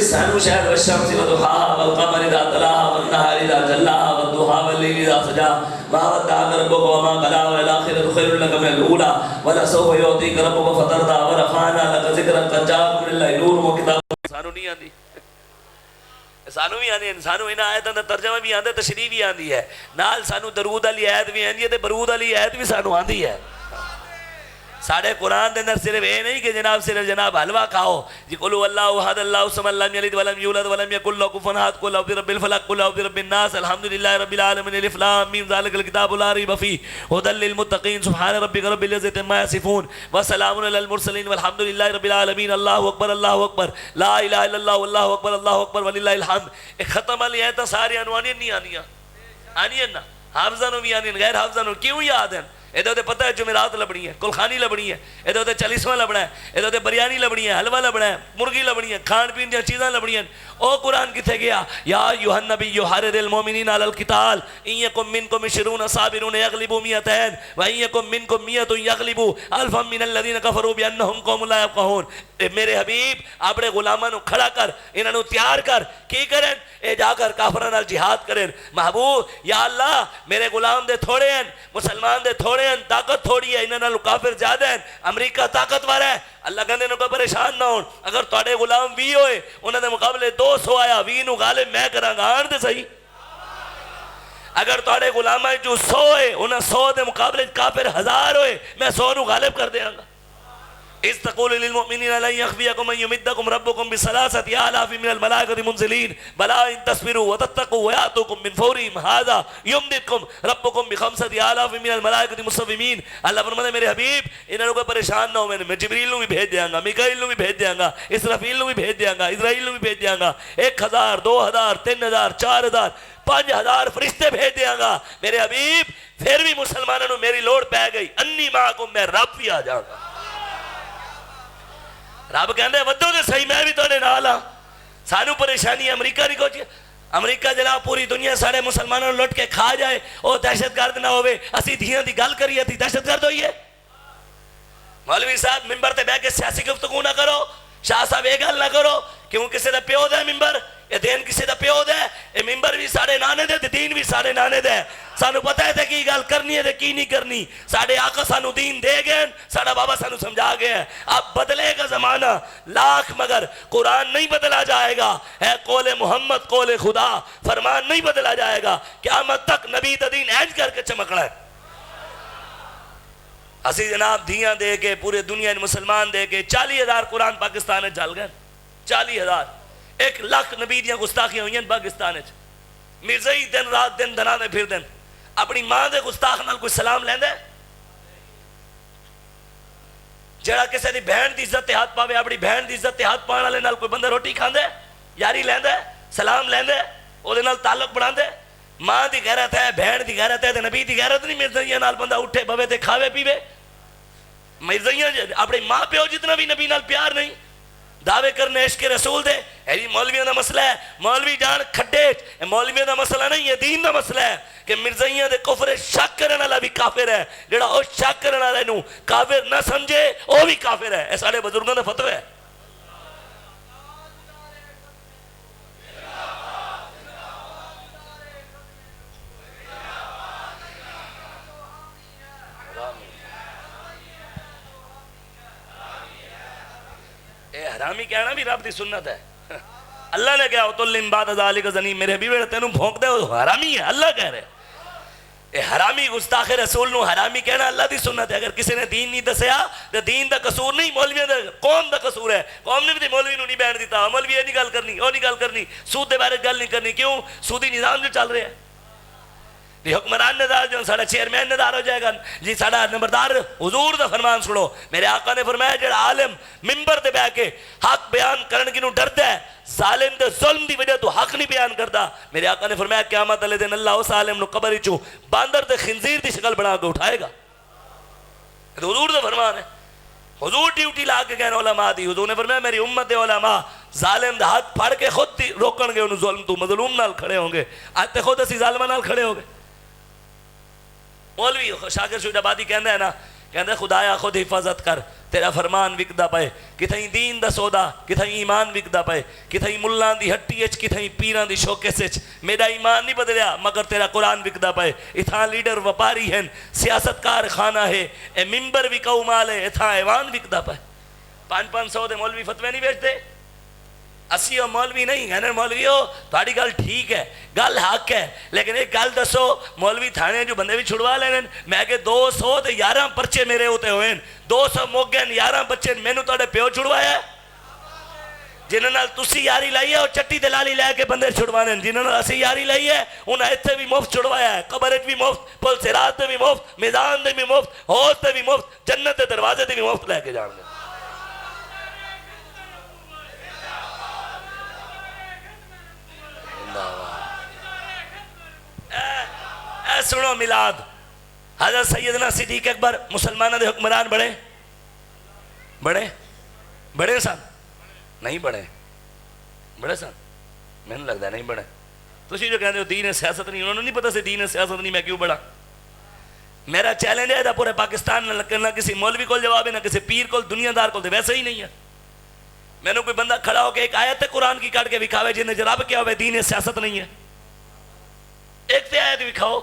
سانو شاید والشمس وضحاها والقمر اذا تلاها والنهار اذا جلاها والضحى والليل اذا سجاها ما ودعك ربك وما قلى والآخرة خير لك من الأولى ولسوف يعطيك ربك فترضى ورفعنا لك ذكرك قد جاءكم من الله نور وكتاب۔ سانو نہیں آندی، سانو بھی آندی، سانو ان آیتاں دا ترجمہ بھی آندا، تشریح بھی آندی ہے، نال سانو درود والی آیت بھی آندی ہے تے برود والی آیت بھی سانو آندی ہے۔ ساڑھے قرآن دے اندر صرف اے نہیں کہ صرف جناب حلوہ کھاؤ جی قلو اللہ احد اللہ الصمد لم یلد ولم یولد ولم یکن لہ کفوا احد قل اعوذ برب الفلق قل اعوذ برب الناس الحمدللہ رب العالمین الف لام میم ذالک الکتاب لا ریب فیہ ھدی للمتقین سبحان ربک رب العزۃ عما یصفون وسلام علی المرسلین والحمدللہ رب العالمین اللہ اکبر لا الہ الا اللہ واللہ اکبر وللہ الحمد۔ ایک ختم والی آیتاں ساری انوانی نہیں آنیاں، آنیاں نا حافظاں نو بھی آنیاں غیر حافظاں نو کیوں یاد ہیں؟ ادھر پتہ ہے جمعرات لبنی ہے، کلخانی لبنی ہے، ادھر چالیسواں لبنا ہے، ادھر بریانی لبنی ہے، حلوہ لبنا ہے، مرغی لبنی ہے، کھان پین دیا چیزاں لبنی ہیں۔ او قرآن کتے گیا یا ایھا النبی حرض المؤمنین علی القتال ان یکم منکم 20 صابرون یغلبوا 200 وان یکم منکم 100 یغلبوا الفا من الذین کفروا بانہم قوم لا یفقہون۔ میرے حبیب اپنے غلاماں نو کھڑا کر، انہاں نو تیار کر، کی کرن؟ اے جا کر کافراں نال جہاد کرن۔ محبوب یا اللہ میرے غلام دے تھوڑے ہیں، مسلمان دے تھوڑے ہیں، طاقت تھوڑی ہے، انہاں نال کافر زیادہ ہیں، امریکہ طاقتور ہے۔ اللہ کہندے نو کوئی پریشان نہ ہون، اگر تواڈے غلام 20 ہوئے انہاں دے مقابلے 200 آیا 20 نو غالب میں کراں گا، آن دے صحیح۔ اگر تواڈے غلاماں جو 100 ہوئے انہاں 100 دے مقابلے کافر 1000 ہوئے میں 100 نو غالب کر دیاں گا۔ اذ تقول للمؤمنین لن یخفیکم ان یمدکم ربکم بثلاثة آلاف من الملائکۃ منزلین بلا ان تصبروا وتتقوا ویأتوکم من فورہم ھذا یمدکم ربکم بخمسة آلاف من الملائکۃ مصومین۔ اللہ فرماتا ہے میرے حبیب انہاں نو کوئی پریشان نہ ہو، میں جبریل نو بھی بھیج دیاں گا، میکائیل نو بھی بھیج دیاں گا، اسرافیل نو بھی بھیج دیاں گا، اسرائیل نو بھی بھیج دیاں گا، 1000 2000 3000 4000 5000 فرشتے بھیج دیاں گا۔ میرے حبیب پھر بھی مسلمانوں نو میری لوڑ پہ گئی، انی معکم میں رب بھی آ جاؤں گا۔ رب کہندے ودو دے صحیح میں بھی توڑے نال ہاں۔ سانو پریشانی امریکہ نہیں کوچی، امریکہ جناب پوری دنیا سارے مسلمانوں لٹ کے کھا جائے او دہشت گرد نہ ہوئے، اسی دھیاں دی گل کریے تھی دہشت گرد ہوئی ہے۔ مولوی صاحب ممبر تے بہ کے سیاسی گفتگو نہ کرو، شاہ صاحب یہ گل نہ کرو کیوں کسی دا پیو دے ممبر، یہ دین کسی دا پیو دے، یہ ممبر بھی سارے نانے دے دین بھی سارے نانے دے۔ سانو پتہ ہے تے کی گل کرنی ہے تے کی نہیں کرنی، ساڑھے آقا سانو دین دے گئے، ساڑھا بابا سانو سمجھا گئے ہیں۔ اب بدلے گا زمانہ لاکھ مگر قرآن نہیں بدلا جائے گا، ہے قول محمد قول خدا، فرمان نہیں بدلا جائے گا، قیامت تک نبی دا دین اینج کر کے چمکڑا ہے۔ اسی جناب دھیاں دے کے پورے دنیا مسلمان دے کے 40,000 قرآن پاکستان جل گئے، 40,000 1 لاکھ نبی دیاں گستاخیاں ہوئی ہیں پاکستان۔ مرزائی دن رات دن دنا دے پھر دن اپنی ماں دے گستاخ نال کوئی سلام لیندے؟ جڑا کسی دی بہن دی عزت تے ہاتھ پاوے اپنی بہن دی عزت تے ہاتھ پانے والے نال کوئی بندہ روٹی کھاندے؟ یاری لیندے؟ سلام لیندے؟ وہ تعلق بنا دے. ماں دی غیرت ہے, بہن دی غیرت ہے, نبی دی غیرت نہیں. مرزائیاں نال بندہ اٹھے بوے تے کھاوے پیوے. مرزائیاں اپنے ماں پیو جتنا بھی نبی نال پیار نہیں, دعوے کرنے عشق رسول دے. یہ مولویوں دا مسئلہ ہے, مولوی جان کھڈے. مولویوں دا مسئلہ نہیں, یہ دین دا مسئلہ ہے کہ مرزائیاں دے کفر شک کرنے والا بھی کافر ہے. جڑا او شک کرنے والے نو کافر نہ سمجھے او بھی کافر ہے. اے سارے بزرگاں دا فتوی ہے. اے حرامی کہنا بھی رب دی سنت ہے. اللہ نے کہا وَتُلِّن بَعْدَ ذَلِكَ زَنِيمٌ, میرے حبیب تینوں بھونک دے وہ حرامی ہے. اللہ کہہ رہے اے حرامی گستاخ رسول نو حرامی کہنا اللہ دی سنت ہے. اگر کسی نے دین نہیں دسیا تو دین دا قصور نہیں, مولویوں دا قوم دا قصور ہے. قوم نے بھی مولوی نو نہیں بیٹھ دیتا, مولوی یہ نہیں گل کرنی, وہ نہیں گل کرنی, سود دے بارے گل نہیں کرنی. کیوں؟ سودی نظام جو چل رہے ہیں. جی حکمران ندار جو ساڑھا چیئرمین ندار ہو جائے گا جی, ساڑھا نمبردار. حضور دا فرمان سنو, میرے آقا نے فرمایا جڑا عالم منبر دے بیٹھ کے حق بیان کرن کی نو ڈردا ہے, ظالم دے ظلم دی وجہ تو حق نہیں بیان کردا, میرے آقا نے فرمایا قیامت والے دن اللہ اس عالم نو قبر وچوں باندر تے خنزیر دی شکل بنا کے اٹھائے گا. حضور دا فرمان ہے. حضور ڈیوٹی لا کے کہنا علماء دی. حضور نے فرمایا میری امت دے علماء ظالم دا ہاتھ پھڑ کے خود روکن گے انہوں ظلم تو, مظلوم نال کھڑے ہوں گے. آج تے خود اسی ظالمہ نال کھڑے ہو گے. مولوی شاکر شہید آبادی کہندا ہے نا, کہندا خدایا خود حفاظت کر, تیرا فرمان وکدا پئے, کتھیں دین دا سودا, کتھیں ایمان وکدا پئے, کتھیں ملان دی ہٹی اچ, کتھیں پیران دی شوکیس اچ. میرا ایمان نہیں بدلیا مگر تیرا قرآن وکدا پئے. اتھاں لیڈر وپاری ہیں, سیاست کار خانہ ہے, اے ممبر وکاؤ مال ہے, اتھاں ایوان وکدا پئے. 500 دے مولوی فتوے نہیں بیچتے. اسی وہ مولوی نہیں کہنے مولوی ہو تھوڑی گل ٹھیک ہے, گل حق ہے, لیکن ایک گل دسو مولوی تھانے جو بندے بھی چھڑوا لینے, میں کہ 211 پرچے میرے ہوتے ہوئے, 200 موگن 11 بچے میں نے توڑے پیو چھڑوایا ہے. جنہوں نے تسی یاری لائی ہے اور چٹی دلالی لے کے بندے چھڑوانے, جنہوں نے اسی یاری لائی ہے انہیں اتھے بھی مفت چھڑوایا ہے, قبرت بھی مفت, پل صراط بھی مفت, میدان بھی مفت, حوض بھی مفت, جنت دے دروازے بھی مفت لے کے جان گے. اے سنو میلاد, حضرت سیدنا صدیق اکبر مسلمانہ دے حکمران بڑے بڑے بڑے سن نہیں بڑے بڑے سن, میں نے لگتا ہے نہیں بڑے. تسی جو کہتے ہو دین سیاست نہیں, انہوں نے نہیں پتا سے دین سیاست نہیں, میں کیوں بڑا. میرا چیلنج ہے پورے پاکستان نہ کسی مولوی کو جواب ہے, نہ کسی پیر کو, دنیا دار کو, ویسے ہی نہیں ہے. میں نے کوئی بندہ کھڑا ہو کے ایک آیت قرآن کی کاٹ کے دکھاوے جنہیں جراب کیا ہوئے دین سیاست نہیں ہے. ایک تے آیت دکھاؤ.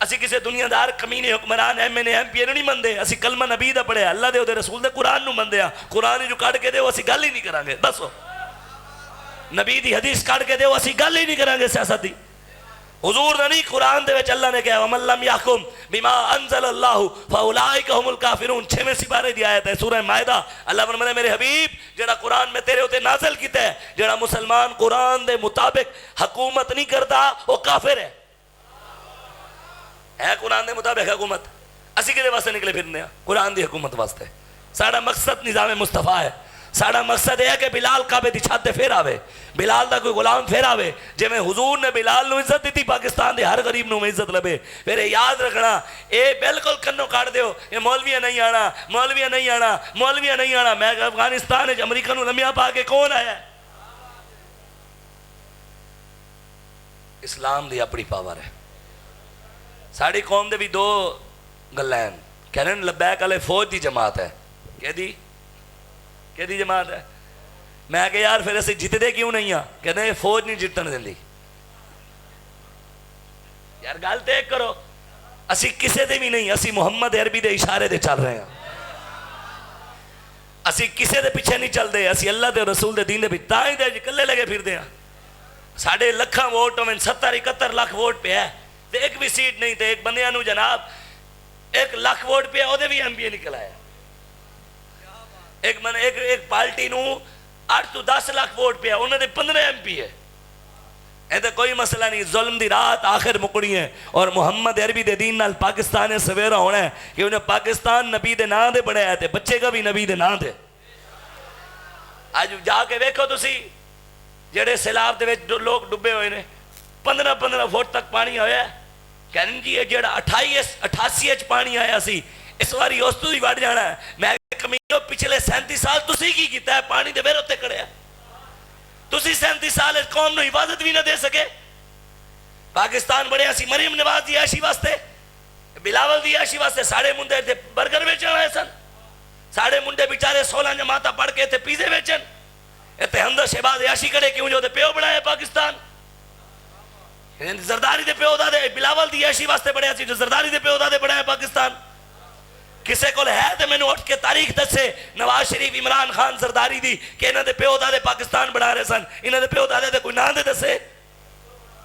اسی کسی دنیا دار کمینے حکمران M N A M P A نہیں مندے, اسی کلمہ نبی دا پڑھے, اللہ دے دے رسول دے قرآن نو مندے ہیں. قرآن جو کاٹ کے دے وہ اسی گل ہی نہیں کریں گے. دسو نبی دی حدیث کاٹ کے دے وہ اسی گل ہی نہیں کریں گے سیاست دی. حضور نے نہیں, قرآن دے وچ اللہ نے کہا وَمَن لَمْ يَحْكُمْ بِمَا أَنزَلَ اللَّهُ فَأُولَٰئِكَ هُمُ الْكَافِرُونَ. 6ویں سپارے دی آیت ہے سورہ مائدہ. اللہ فرماتا ہے میرے حبیب جڑا قرآن میں تیرے ہوتے نازل کیتا ہے, جڑا مسلمان قرآن دے مطابق حکومت نہیں کرتا وہ کافر ہے. ہے قرآن دے مطابق حکومت, اسی کے واسطے نکلے پھرنے ہیں قرآن دی حکومت واسطے. ساڑا مقصد نظام مصطفیٰ ہے. ساڑا مقصد ہے کہ بلال کعبے دی چھت تے پھر آوے, بلال دا کوئی غلام پھر آوے. جے میں حضور نے بلال نو عزت دیتی, پاکستان دے ہر غریب نو عزت لبے. پھر یاد رکھنا, اے بالکل کنو کاٹ دیو, اے مولویہ نہیں آنا, مولویہ نہیں آنا, مولویہ نہیں آنا. میں افغانستان ہے امریکہ نو لمحہ پا کے کون آیا ہے؟ اسلام دی اپنی پاور ہے. ساڑی قوم دے بھی 2 گلین کہنے لبیک علیہ فوج دی جماعت ہے. کہ دی جماعت ہے. میں کہ یار پھر اسے جیتے دے کیوں نہیں ہیں؟ کہتے ہیں فوج نہیں جیتن دیں دی. یار گال دیکھ کرو, اسی کسے دے بھی نہیں, اسی محمد عربی دے اشارے دے چل رہے ہیں. اسی کسے دے پیچھے نہیں چل دے, اسی اللہ دے رسول دے دین دے بھی تائیں دے کلے لگے پھر دے ہیں. ساڑھے لکھاں ووٹ میں 70-71 لاکھ ووٹ پہ ہے, ایک بھی سیٹ نہیں تھے. ایک بندیاں نو جناب 1 لاکھ ووٹ پہ او دے بھی ایم پی اے نکل آیا. ایک پارٹی نو 8 تو 10 لاکھ ووٹ پہ انہوں نے 15 ایم پی ہے. ایسا کوئی مسئلہ نہیں. ظلم دی رات آخر مکڑی ہے, اور محمد عربی دے دین نال پاکستان سویرا ہونا ہے کہ انہیں پاکستان نبی دے نام دے بڑے آئے تھے, بچے کا بھی نبی دے نام دے. آج جا کے ویکھو تسی جڑے سیلاب دے وچ لوگ ڈبے ہوئے نے, 15 فٹ تک پانی آیا. کہنے جی یہ جڑا 88 پانی آیا سی اس واری اس تو ہی وڑ جانا ہے. میں کمیو پچھلے 37 سال تسی کی کیتا ہے پانی دے بیر اتنے کڑیا. تسی 37 سال اس قوم نو حفاظت بھی نہ دے سکے. پاکستان بڑھیا سی مریم نواز دی عیشی واسطے, بلاول دی عیشی واسطے ساڑے منڈے تھے برگر بیچن آئے سن. ساڑے منڈے بیچارے 16 جماعتہ پڑھ کے تھے پیزے بیچن. اتنے ہندر شہباز عیشی کرے کیوں جو دے پیو بڑھائے پاکستان. زرداری دے پیو دا دے بلاول دی عیشی واسطے بڑھیا سی جو زرداری دے پیو دا دے بڑھائے پاکستان. کسے کو ہے تے میں نے اٹھ کے تاریخ دسے نواز شریف عمران خان زرداری دی کہ انہاں دے پیو دا دے پاکستان بڑھا رہے سن. انہاں دے پیو دا دے کوئی نام دے دسے.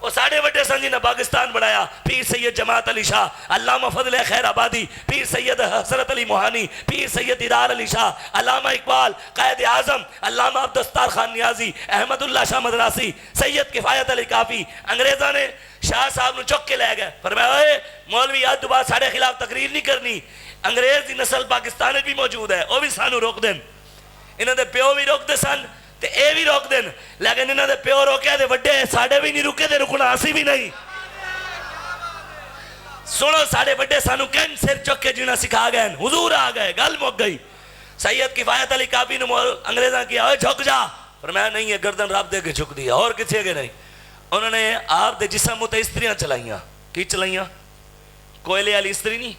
وہ ساڑھے وڈے سن جنہاں پاکستان بڑھایا. پیر سید جماعت علی شاہ, علامہ فضل خیر آبادی, پیر سید حضرت علی موہانی, پیر سید دیدار علی شاہ, علامہ اقبال, قائد اعظم علامہ عبدالستار خان نیازی, احمد اللہ شاہ مدراسی, سید کفایت علی کافی. انگریزاں نے شاہ صاحب نو چک کے لے گئے. فرمایا اے مولوی آج دوبارہ ساڑھے خلاف تقریر نہیں کرنی. انگریز دی نسل پاکستان بھی موجود ہے, وہ بھی سانو روک دیں. انہاں دے پیو بھی روک دے سن تے اے بھی روک دیں, لیکن انہاں دے پیو روکے دے وڈے ساڑھے بھی نہیں رکے دے رکنا اسی بھی نہیں. سنو ساڑھے وڈے سانو کہیں سر چک کے جینا سکھا گئے, حضور آ گئے, گل مک گئی. سید کفایت علی کافی نے انگریزاں کیا اے جھک جا. فرمایا نہیں ہے گردن رب دے کے جھک دیا اور کسی کے نہیں. انہوں نے آپ دے جسم تے استریاں چلائیاں. کی چلائیاں؟ کوئلے والی استری نہیں,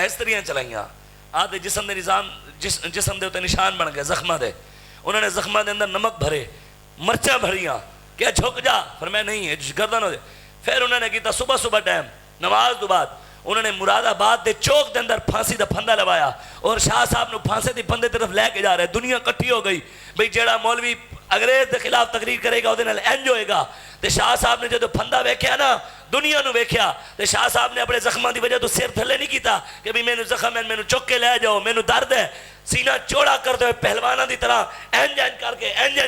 استریاں چلائیاں. آپ دے جسم دے نظام جسم دے تے نشان بن گئے زخمہ دے. انہوں نے زخمہ دے اندر نمک بھرے, مرچاں بھریاں. کیا جھک جا؟ فرمایا نہیں ہے گردن ہو دے. پھر انہوں نے کیتا صبح ٹائم نماز دو بعد انہوں نے مراد آباد دے چوک دے اندر پھانسی دا پھندا لوایا اور شاہ صاحب نو پھانسی دی پھندے طرف لے کے جا رہے. دنیا کٹھی ہو گئی بھئی جیڑا مولوی انگریز دے خلاف تقریر کرے گا وہ دے نال انج ہوئے گا. تے شاہ صاحب نے جدو پھندا ویکھیا نا دنیا نو ویکھیا تے شاہ صاحب نے اپنے زخماں دی وجہ تو سر تھلے نہیں کیتا کہ بھی مینوں زخم ہے مینوں چک کے لے جاؤ مینوں درد ہے. سینہ چوڑا کر دے پہلوانہ دی طرح انج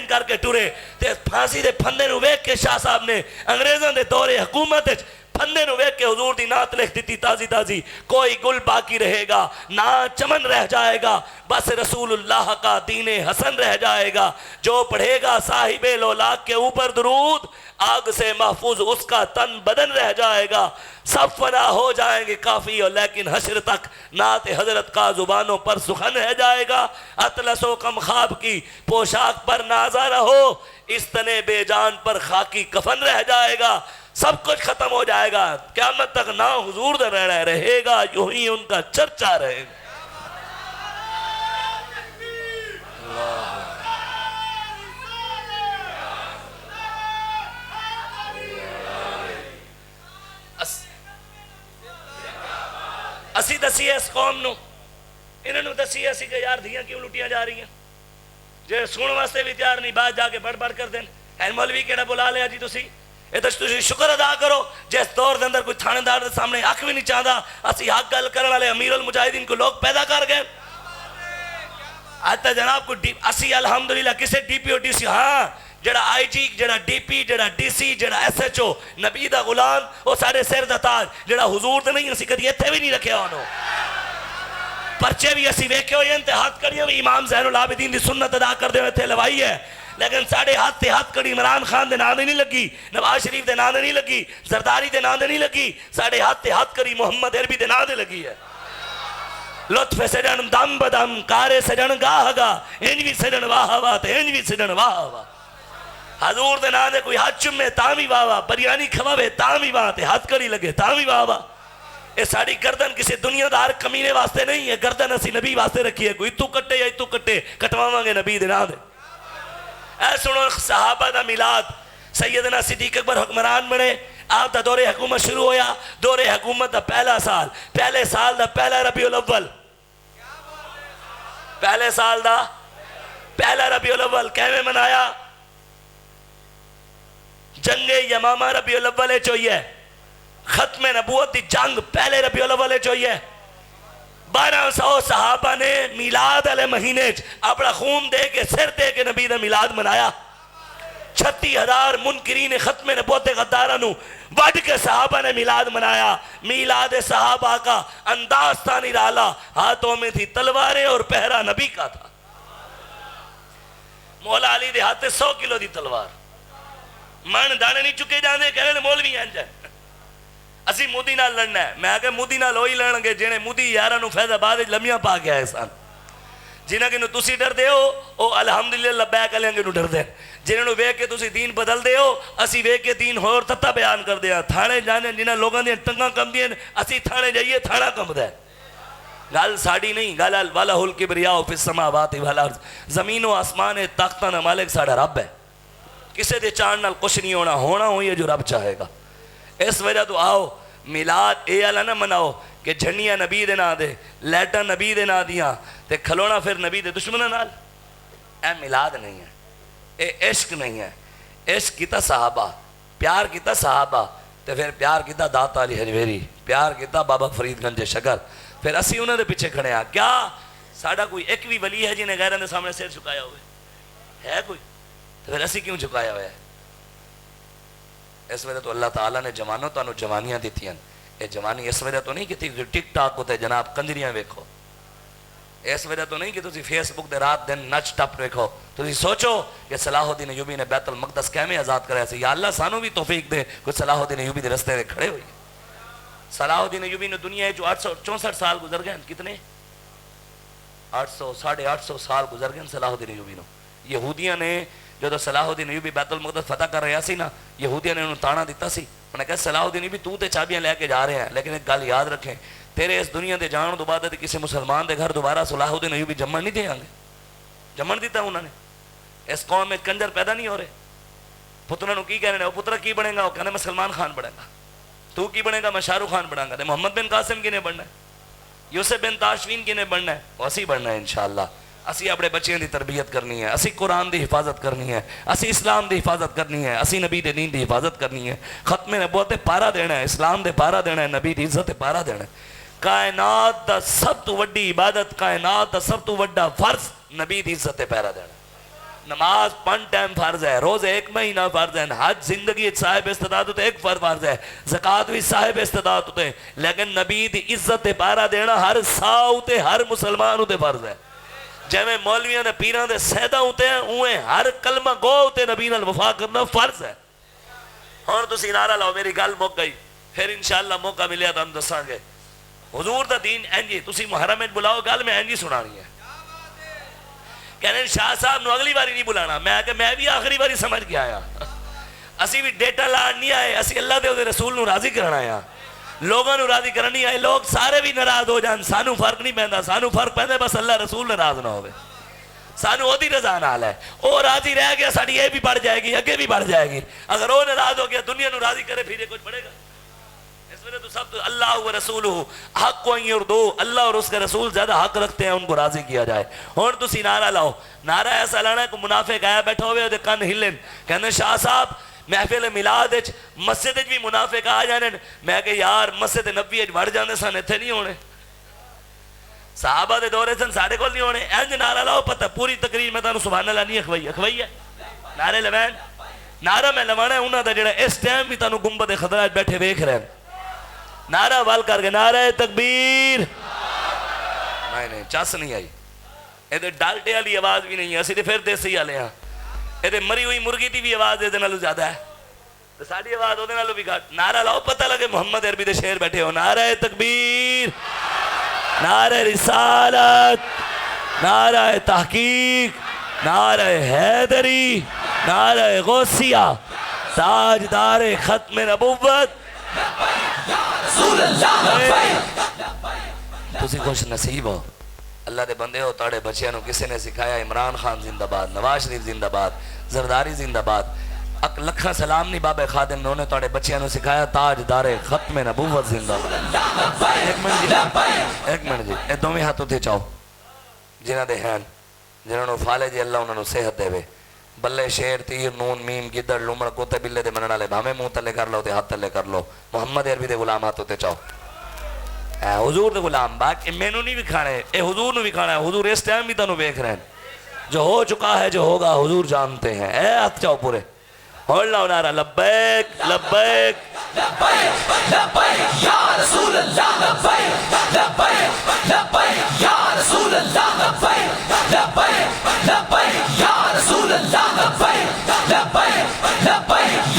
کر کے ٹورے تے پھانسی دے پھندے نو ویکھ کے شاہ صاحب نے انگریزاں دے دور حکومت وچ پھندے نو ویکھ کے حضور دی نعت لکھ دیتی تازی. کوئی گل باقی رہے گا نہ چمن رہ جائے گا, بس رسول اللہ کا دین حسن رہ جائے گا. جو پڑھے گا صاحب لولاک کے اوپر درود آگ سے محفوظ اس کا تن بدن رہ جائے گا. سب فنا ہو جائیں گے کافی اور لیکن حشر تک نعت حضرت کا زبانوں پر سخن رہ جائے گا. اطلس و کم خواب کی پوشاک پر نازا رہو, اس تنے بے جان پر خاکی کفن رہ جائے گا. سب کچھ ختم ہو جائے گا, قیامت تک نہ حضور دے رہے گا, یوں ہی ان کا چرچا رہے گا. اسی دسی اس قوم نو انہوں نے دسی اسی کہ یار دھیاں کیوں لٹیاں جا رہی ہیں, جے سننے واسطے بھی تیار نہیں, بعد جا کے بڑھ کر دیں. این مولوی کیڑا بلا لیا جی تسی, یہ تسی شکر ادا کرو جس دور دے اندر کوئی تھانے دار دے سامنے حق بھی نہیں چاہتا. اسی حق گل کرنے والے امیر المجاہدین کو لوگ پیدا کر گئے. آج تک جناب کو اسی الحمدللہ کسے D P O D C, ہاں جڑا آئی جی جڑا ڈی پی جڑا ڈی سی جڑا ایس ایچ او نبی دا غلام وہ سارے سر دا تاج جڑا حضور تے نہیں اسی کدی ایتھے بھی نہیں رکھیا انہوں. پرچے بھی اسی ویکھے ہوئے ہیں تے ہاتھ کڑیاں بھی امام زین العابدین دی سنت ادا کر دے ہوئے تھے لوائی ہے, لیکن ساڑھے ہاتھ تے ہاتھ کڑی عمران خان دے نام دے نہیں لگی, نواز شریف دے نام دے نہیں لگی, زرداری دے نام دے نہیں لگی, ساڑھے ہاتھ تے ہاتھ کڑی محمد عربی دے نام دے لگی ہے. لطف سجن دم بدم کارے سجن گاہ گا, انج بھی سجن واہ واہ تے انج بھی سجن واہ واہ. حضور دے نام دے کوئی ہاتھ چمے تامی واہ واہ, بریانی کھواوے تامی واہ تے ہاتھ کڑی لگے تامی واہ واہ. اے ساڑی گردن کسی دنیا دار کمینے واسطے نہیں ہے, گردن اسی نبی واسطے رکھی ہے. کوئی تو کٹے یا تو کٹے کٹواواں گے نبی دے نام دے. اے سنو صحابہ دا میلاد, سیدنا صدیق اکبر حکمران بنے, آپ دا دور حکومت شروع ہویا. دور حکومت دا پہلا سال, پہلے سال دا پہلا ربیع الاول, پہلے سال دا پہلا ربیع الاول کیویں منایا؟ جنگ یمامہ ربیع الاول چوئیے, ختم نبوت دی جنگ پہلے ربیع الاول چوئیے. 1200 صحابہ نے میلاد علیہ مہینے اپنا خون دے کے سر دے کے نبی دا میلاد منایا. 36,000 منکرین ختم نبوت غدارہ نو وڈ کے صحابہ نے میلاد منایا. میلاد صحابہ کا انداز تھا نرالا, ہاتھوں میں تھی تلواریں اور پہرا نبی کا تھا. مولا علی دے ہاتھ 100 کلو دی تلوار, من دانے نہیں چکے جاندے کہنے مولوی انج اسی مودی نال لڑنا ہے. میں کہ مودی نال ہوئی لڑن گے جنے مودی یاراں نو فیض آباد وچ لمیاں پا کے آئے سن. جنہاں کہ تسی ڈردے ہو او الحمدللہ لبیک علیاں کہ ڈردے جنہاں نو ویکھ کے تسی دین بدل دے ہو اسی ویکھ کے دین ہور تتا بیان کر دیا. تھانے جانے جنہاں لوگاں دی ٹنگاں کمدیاں اسی تھانے جائیے تھانا کمدا ہے. گل ساڑی نہیں گل الوالہ الکبریاء فی السماوات والارض. زمین و آسمان طاقتاں دا مالک ساڈا رب ہے. کسے دے چاہن نال کچھ نہیں ہونا ہوئی ہے جو رب چاہے گا. اس وجہ تو آؤ میلاد اے والا نہ مناؤ کہ جھنڈیاں نبی دے نا دے لیٹاں نبی دے نا دیاں تے کھلونا پھر نبی دے دشمناں نال. اے میلاد نہیں ہے, اے عشق نہیں ہے. عشق کیتا صحابہ, پیار کیتا صحابہ, تے پھر پیار کیتا داتا علی حجویری, پیار کیتا بابا فرید گنج شکر. پھر اسی انہوں نے پیچھے کھڑے ہیں. کیا ساڑا کوئی ایک بھی ولی ہے جنہیں غیران دے سامنے سر چکایا ہوئے ہے کوئی؟ تو پھر اسی کیوں چکایا ہوئے ہے؟ اس وجہ تو اللہ تعالیٰ نے جوانوں تانوں جوانیاں دیتی ہیں. یہ جوانی اس وجہ تو نہیں کہ تھی ٹک ٹاک ہوتے جناب کنجریاں ویکھو. اس وجہ تو نہیں کہ تسی فیس بک دے رات دن نچ ٹپ ویکھو. تسی سوچو کہ صلاح الدین ایوبی نے بیت المقدس کیمیں آزاد کریا سی. یا اللہ سانوں بھی توفیق دے کچھ صلاح الدین ایوبی دے رستے دے کھڑے ہوئی. صلاح الدین ایوبی نے دنیا ہے جو 864 سال گزر گئے. کتنے 800 850 سال گزر گئے صلاح الدین ایوبی نو. یہودیاں نے جو صلاح الدین ایوبی بیت المقدس فتح کر رہا سی نا, یہودیاں نے انہوں تانا دیتا سی. انہوں نے کہا صلاح الدین ایوبی تو تے چابیاں لے کے جا رہے ہیں, لیکن ایک گل یاد رکھیں تیرے اس دنیا دے جان دو بعد کسی مسلمان دے گھر دوبارہ صلاح الدین ایوبی جمن نہیں دے آنگے. جمن دیتا انہوں نے. اس قوم میں کنجر پیدا نہیں ہو رہے. پتروں نو کی کہنے ہیں, وہ پتر کی بنے گا؟ وہ کہنے میں سلمان خان بنے گا. تو کی بنے گا؟ میں شاہ رخ خان بنا گا. محمد بن قاسم کی نے بننا ہے, یوسف بن تاشفین کی نے بننا ہے. اسی بننا ہے انشاءاللہ. اسی اپنے بچیاں دی تربیت کرنی ہے, اسی قرآن دی حفاظت کرنی ہے, اسی اسلام دی حفاظت کرنی ہے, اسی نبی دے دین دی حفاظت کرنی ہے. ختم نبوت پارا دینا ہے, اسلام دے پارا دینا ہے, نبی دی عزت پارا دینا ہے. کائنات دا سب تو وڈی عبادت, کائنات دا سب تو وڈا فرض نبی دی عزت پیرا دینا. نماز 5 ٹائم فرض ہے, روز 1 مہینہ فرض ہے, حج زندگی صاحب استطاعت ہوتے ایک فرض ہے, زکوٰۃ بھی صاحب استطاعت ہوتے, لیکن نبی دی عزت پارا دینا ہر سا ہوتے ہر مسلمان ہوتے فرض ہے. جیویں مولویاں دے پیراں دے سیدہ ہوتے ہیں اویں ہر کلمہ گو ہوتے نبی نال وفا کرنا فرض ہے. اور تسی نعرہ لاؤ میری گل مک گئی, پھر انشاءاللہ موقع ملیا تو ہم دساں گے. حضور دا دین اینجی تسی محرم وچ بلاؤ گل میں اینجی سنانی ہے. کہنے شاہ صاحب نو اگلی باری نہیں بلانا. میں بھی آخری باری سمجھ کے آیا. اسی بھی ڈیٹا لاڈ نہیں آئے, اسی اللہ دے او رسول نو راضی کرنا آیا, لوگوں نو راضی کرنی آئے. لوگ سارے بھی ناراض ہو جان, سانو فرق نہیں پیندا. سانو فرق پیندا بس اللہ رسول ناراض نہ ہوئے. سانو او دی رضا نال ہے, او راضی رہ گیا ساڈی اے بھی بڑھ جائے گی, اگے بھی بڑھ جائے گی. اگر او ناراض ہو گیا دنیا نو راضی کرے پھر کچھ بڑھے گا. اس وجہ تو سب تو اللہ و رسولہ حق کو یردو, اللہ اور اس کے رسول زیادہ حق رکھتے ہیں, ان کو راضی کیا جائے. اور تسی نعرہ لاؤ. نعرہ ایسا لانا ہے کہ منافق آیا بیٹھا ہوئے دے کن ہلن, کہنے شاہ صاحب محفل میلاد وچ مسجد وچ بھی منافق آ جانے. میں کہ یار مسجد نبی وچ وڑ جاندے سن, ایتھے نہیں ہونے. صحابہ دے دورے سن, ساڈے کول نہیں ہونے. انج نعرہ لاؤ, پتہ پوری تقریر میں تانوں سبحان اللہ نہیں اخوئی ہے. نعرے لوین, نعرہ میں لوانا ہے انہاں دا جڑا اس ٹائم بھی تانوں گنبد خضرا وچ بیٹھے ویکھ رہے ہیں. نعرہ وال کر کے نعرہ تکبیر. نہیں چس نہیں آئی. یہ ڈالٹے والی آواز بھی نہیں ہے, اسی پھر دیسی والے ہاں. یہ مری ہوئی مرغی دی بھی آواز یہ زیادہ ہے, تو ساری آواز وہ بھی گھٹ. نعرہ لاؤ, پتہ لگے محمد عربی دے شیر بیٹھے ہو. نعرہ تکبیر, نعرہ رسالت, نعرہ تحقیق, نعرہ حیدری, نعرہ غوثیہ, تاجدار ختم نبوت. تسی خوش نصیب ہو, اللہ دے بندے ہو. تاڑے بچیاں نو کسی نے سکھایا عمران خان زندہ باد, نواز شریف زندہ باد, زرداری زندہ باد. لکھاں سلام نہیں بابے خادم نے تاڑے بچیاں نو سکھایا تاجدار ختم نبوت زندہ باد. ایک منٹ جی, اے دوویں ہاتھ اتے چاہو جنہاں دے ہیں, جنہاں نو فالے جی اللہ انہاں نو صحت دے وے. بلے شیر تیر نون میم گدڑ لومڑ کوتے بلے دے منن والے بھاویں منہ تلے کر لو تے ہاتھ تلے کر لو. محمد عربی دے غلام ہاتھ اتے چاہو. اے حضور دے غلام باقی مینوں نہیں وکھانا ہے, اے حضور نو وکھانا ہے. حضور اس ٹائم بھی تانوں ویکھ رہے ہیں, جو ہو چکا ہے جو ہوگا حضور جانتے ہیں. اے ہاتھ چاہو پورے, اور لاؤ نعرہ لبیک لبیک لبیک لبیک یا رسول اللہ, لبیک لبیک لبیک یا رسول اللہ, لبیک لبیک لبیک یا رسول اللہ, لبیک لبیک لبیک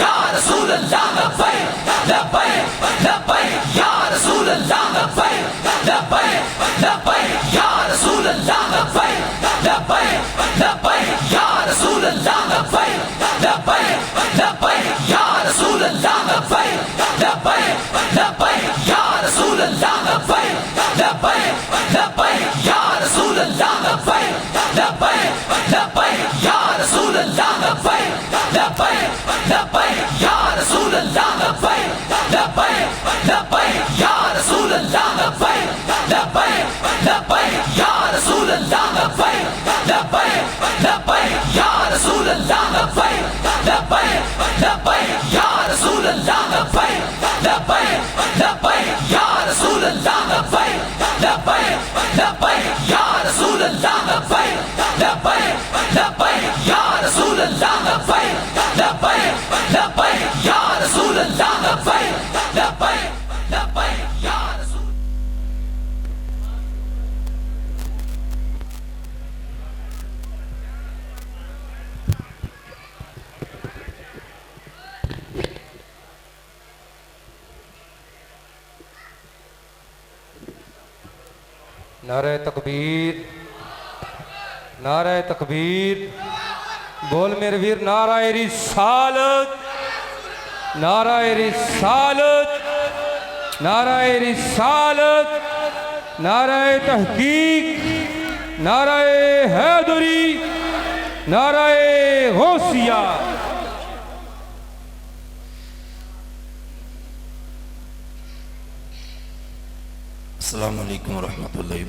اللہ لبیک لبیک لبیک یا رسول اللہ لبیک لبیک لبیک یا رسول اللہ لبیک لبیک لبیک یا رسول اللہ لبیک لبیک لبیک یا رسول نعرہ تکبیر، نعرہ تکبیر، بول میرے ویر نعرہ رسالت، نعرہ رسالت، نعرہ رسالت، نعرہ تحقیق، نعرہ حیدری، نعرہ غوثیہ۔ السلام علیکم ورحمۃ اللہ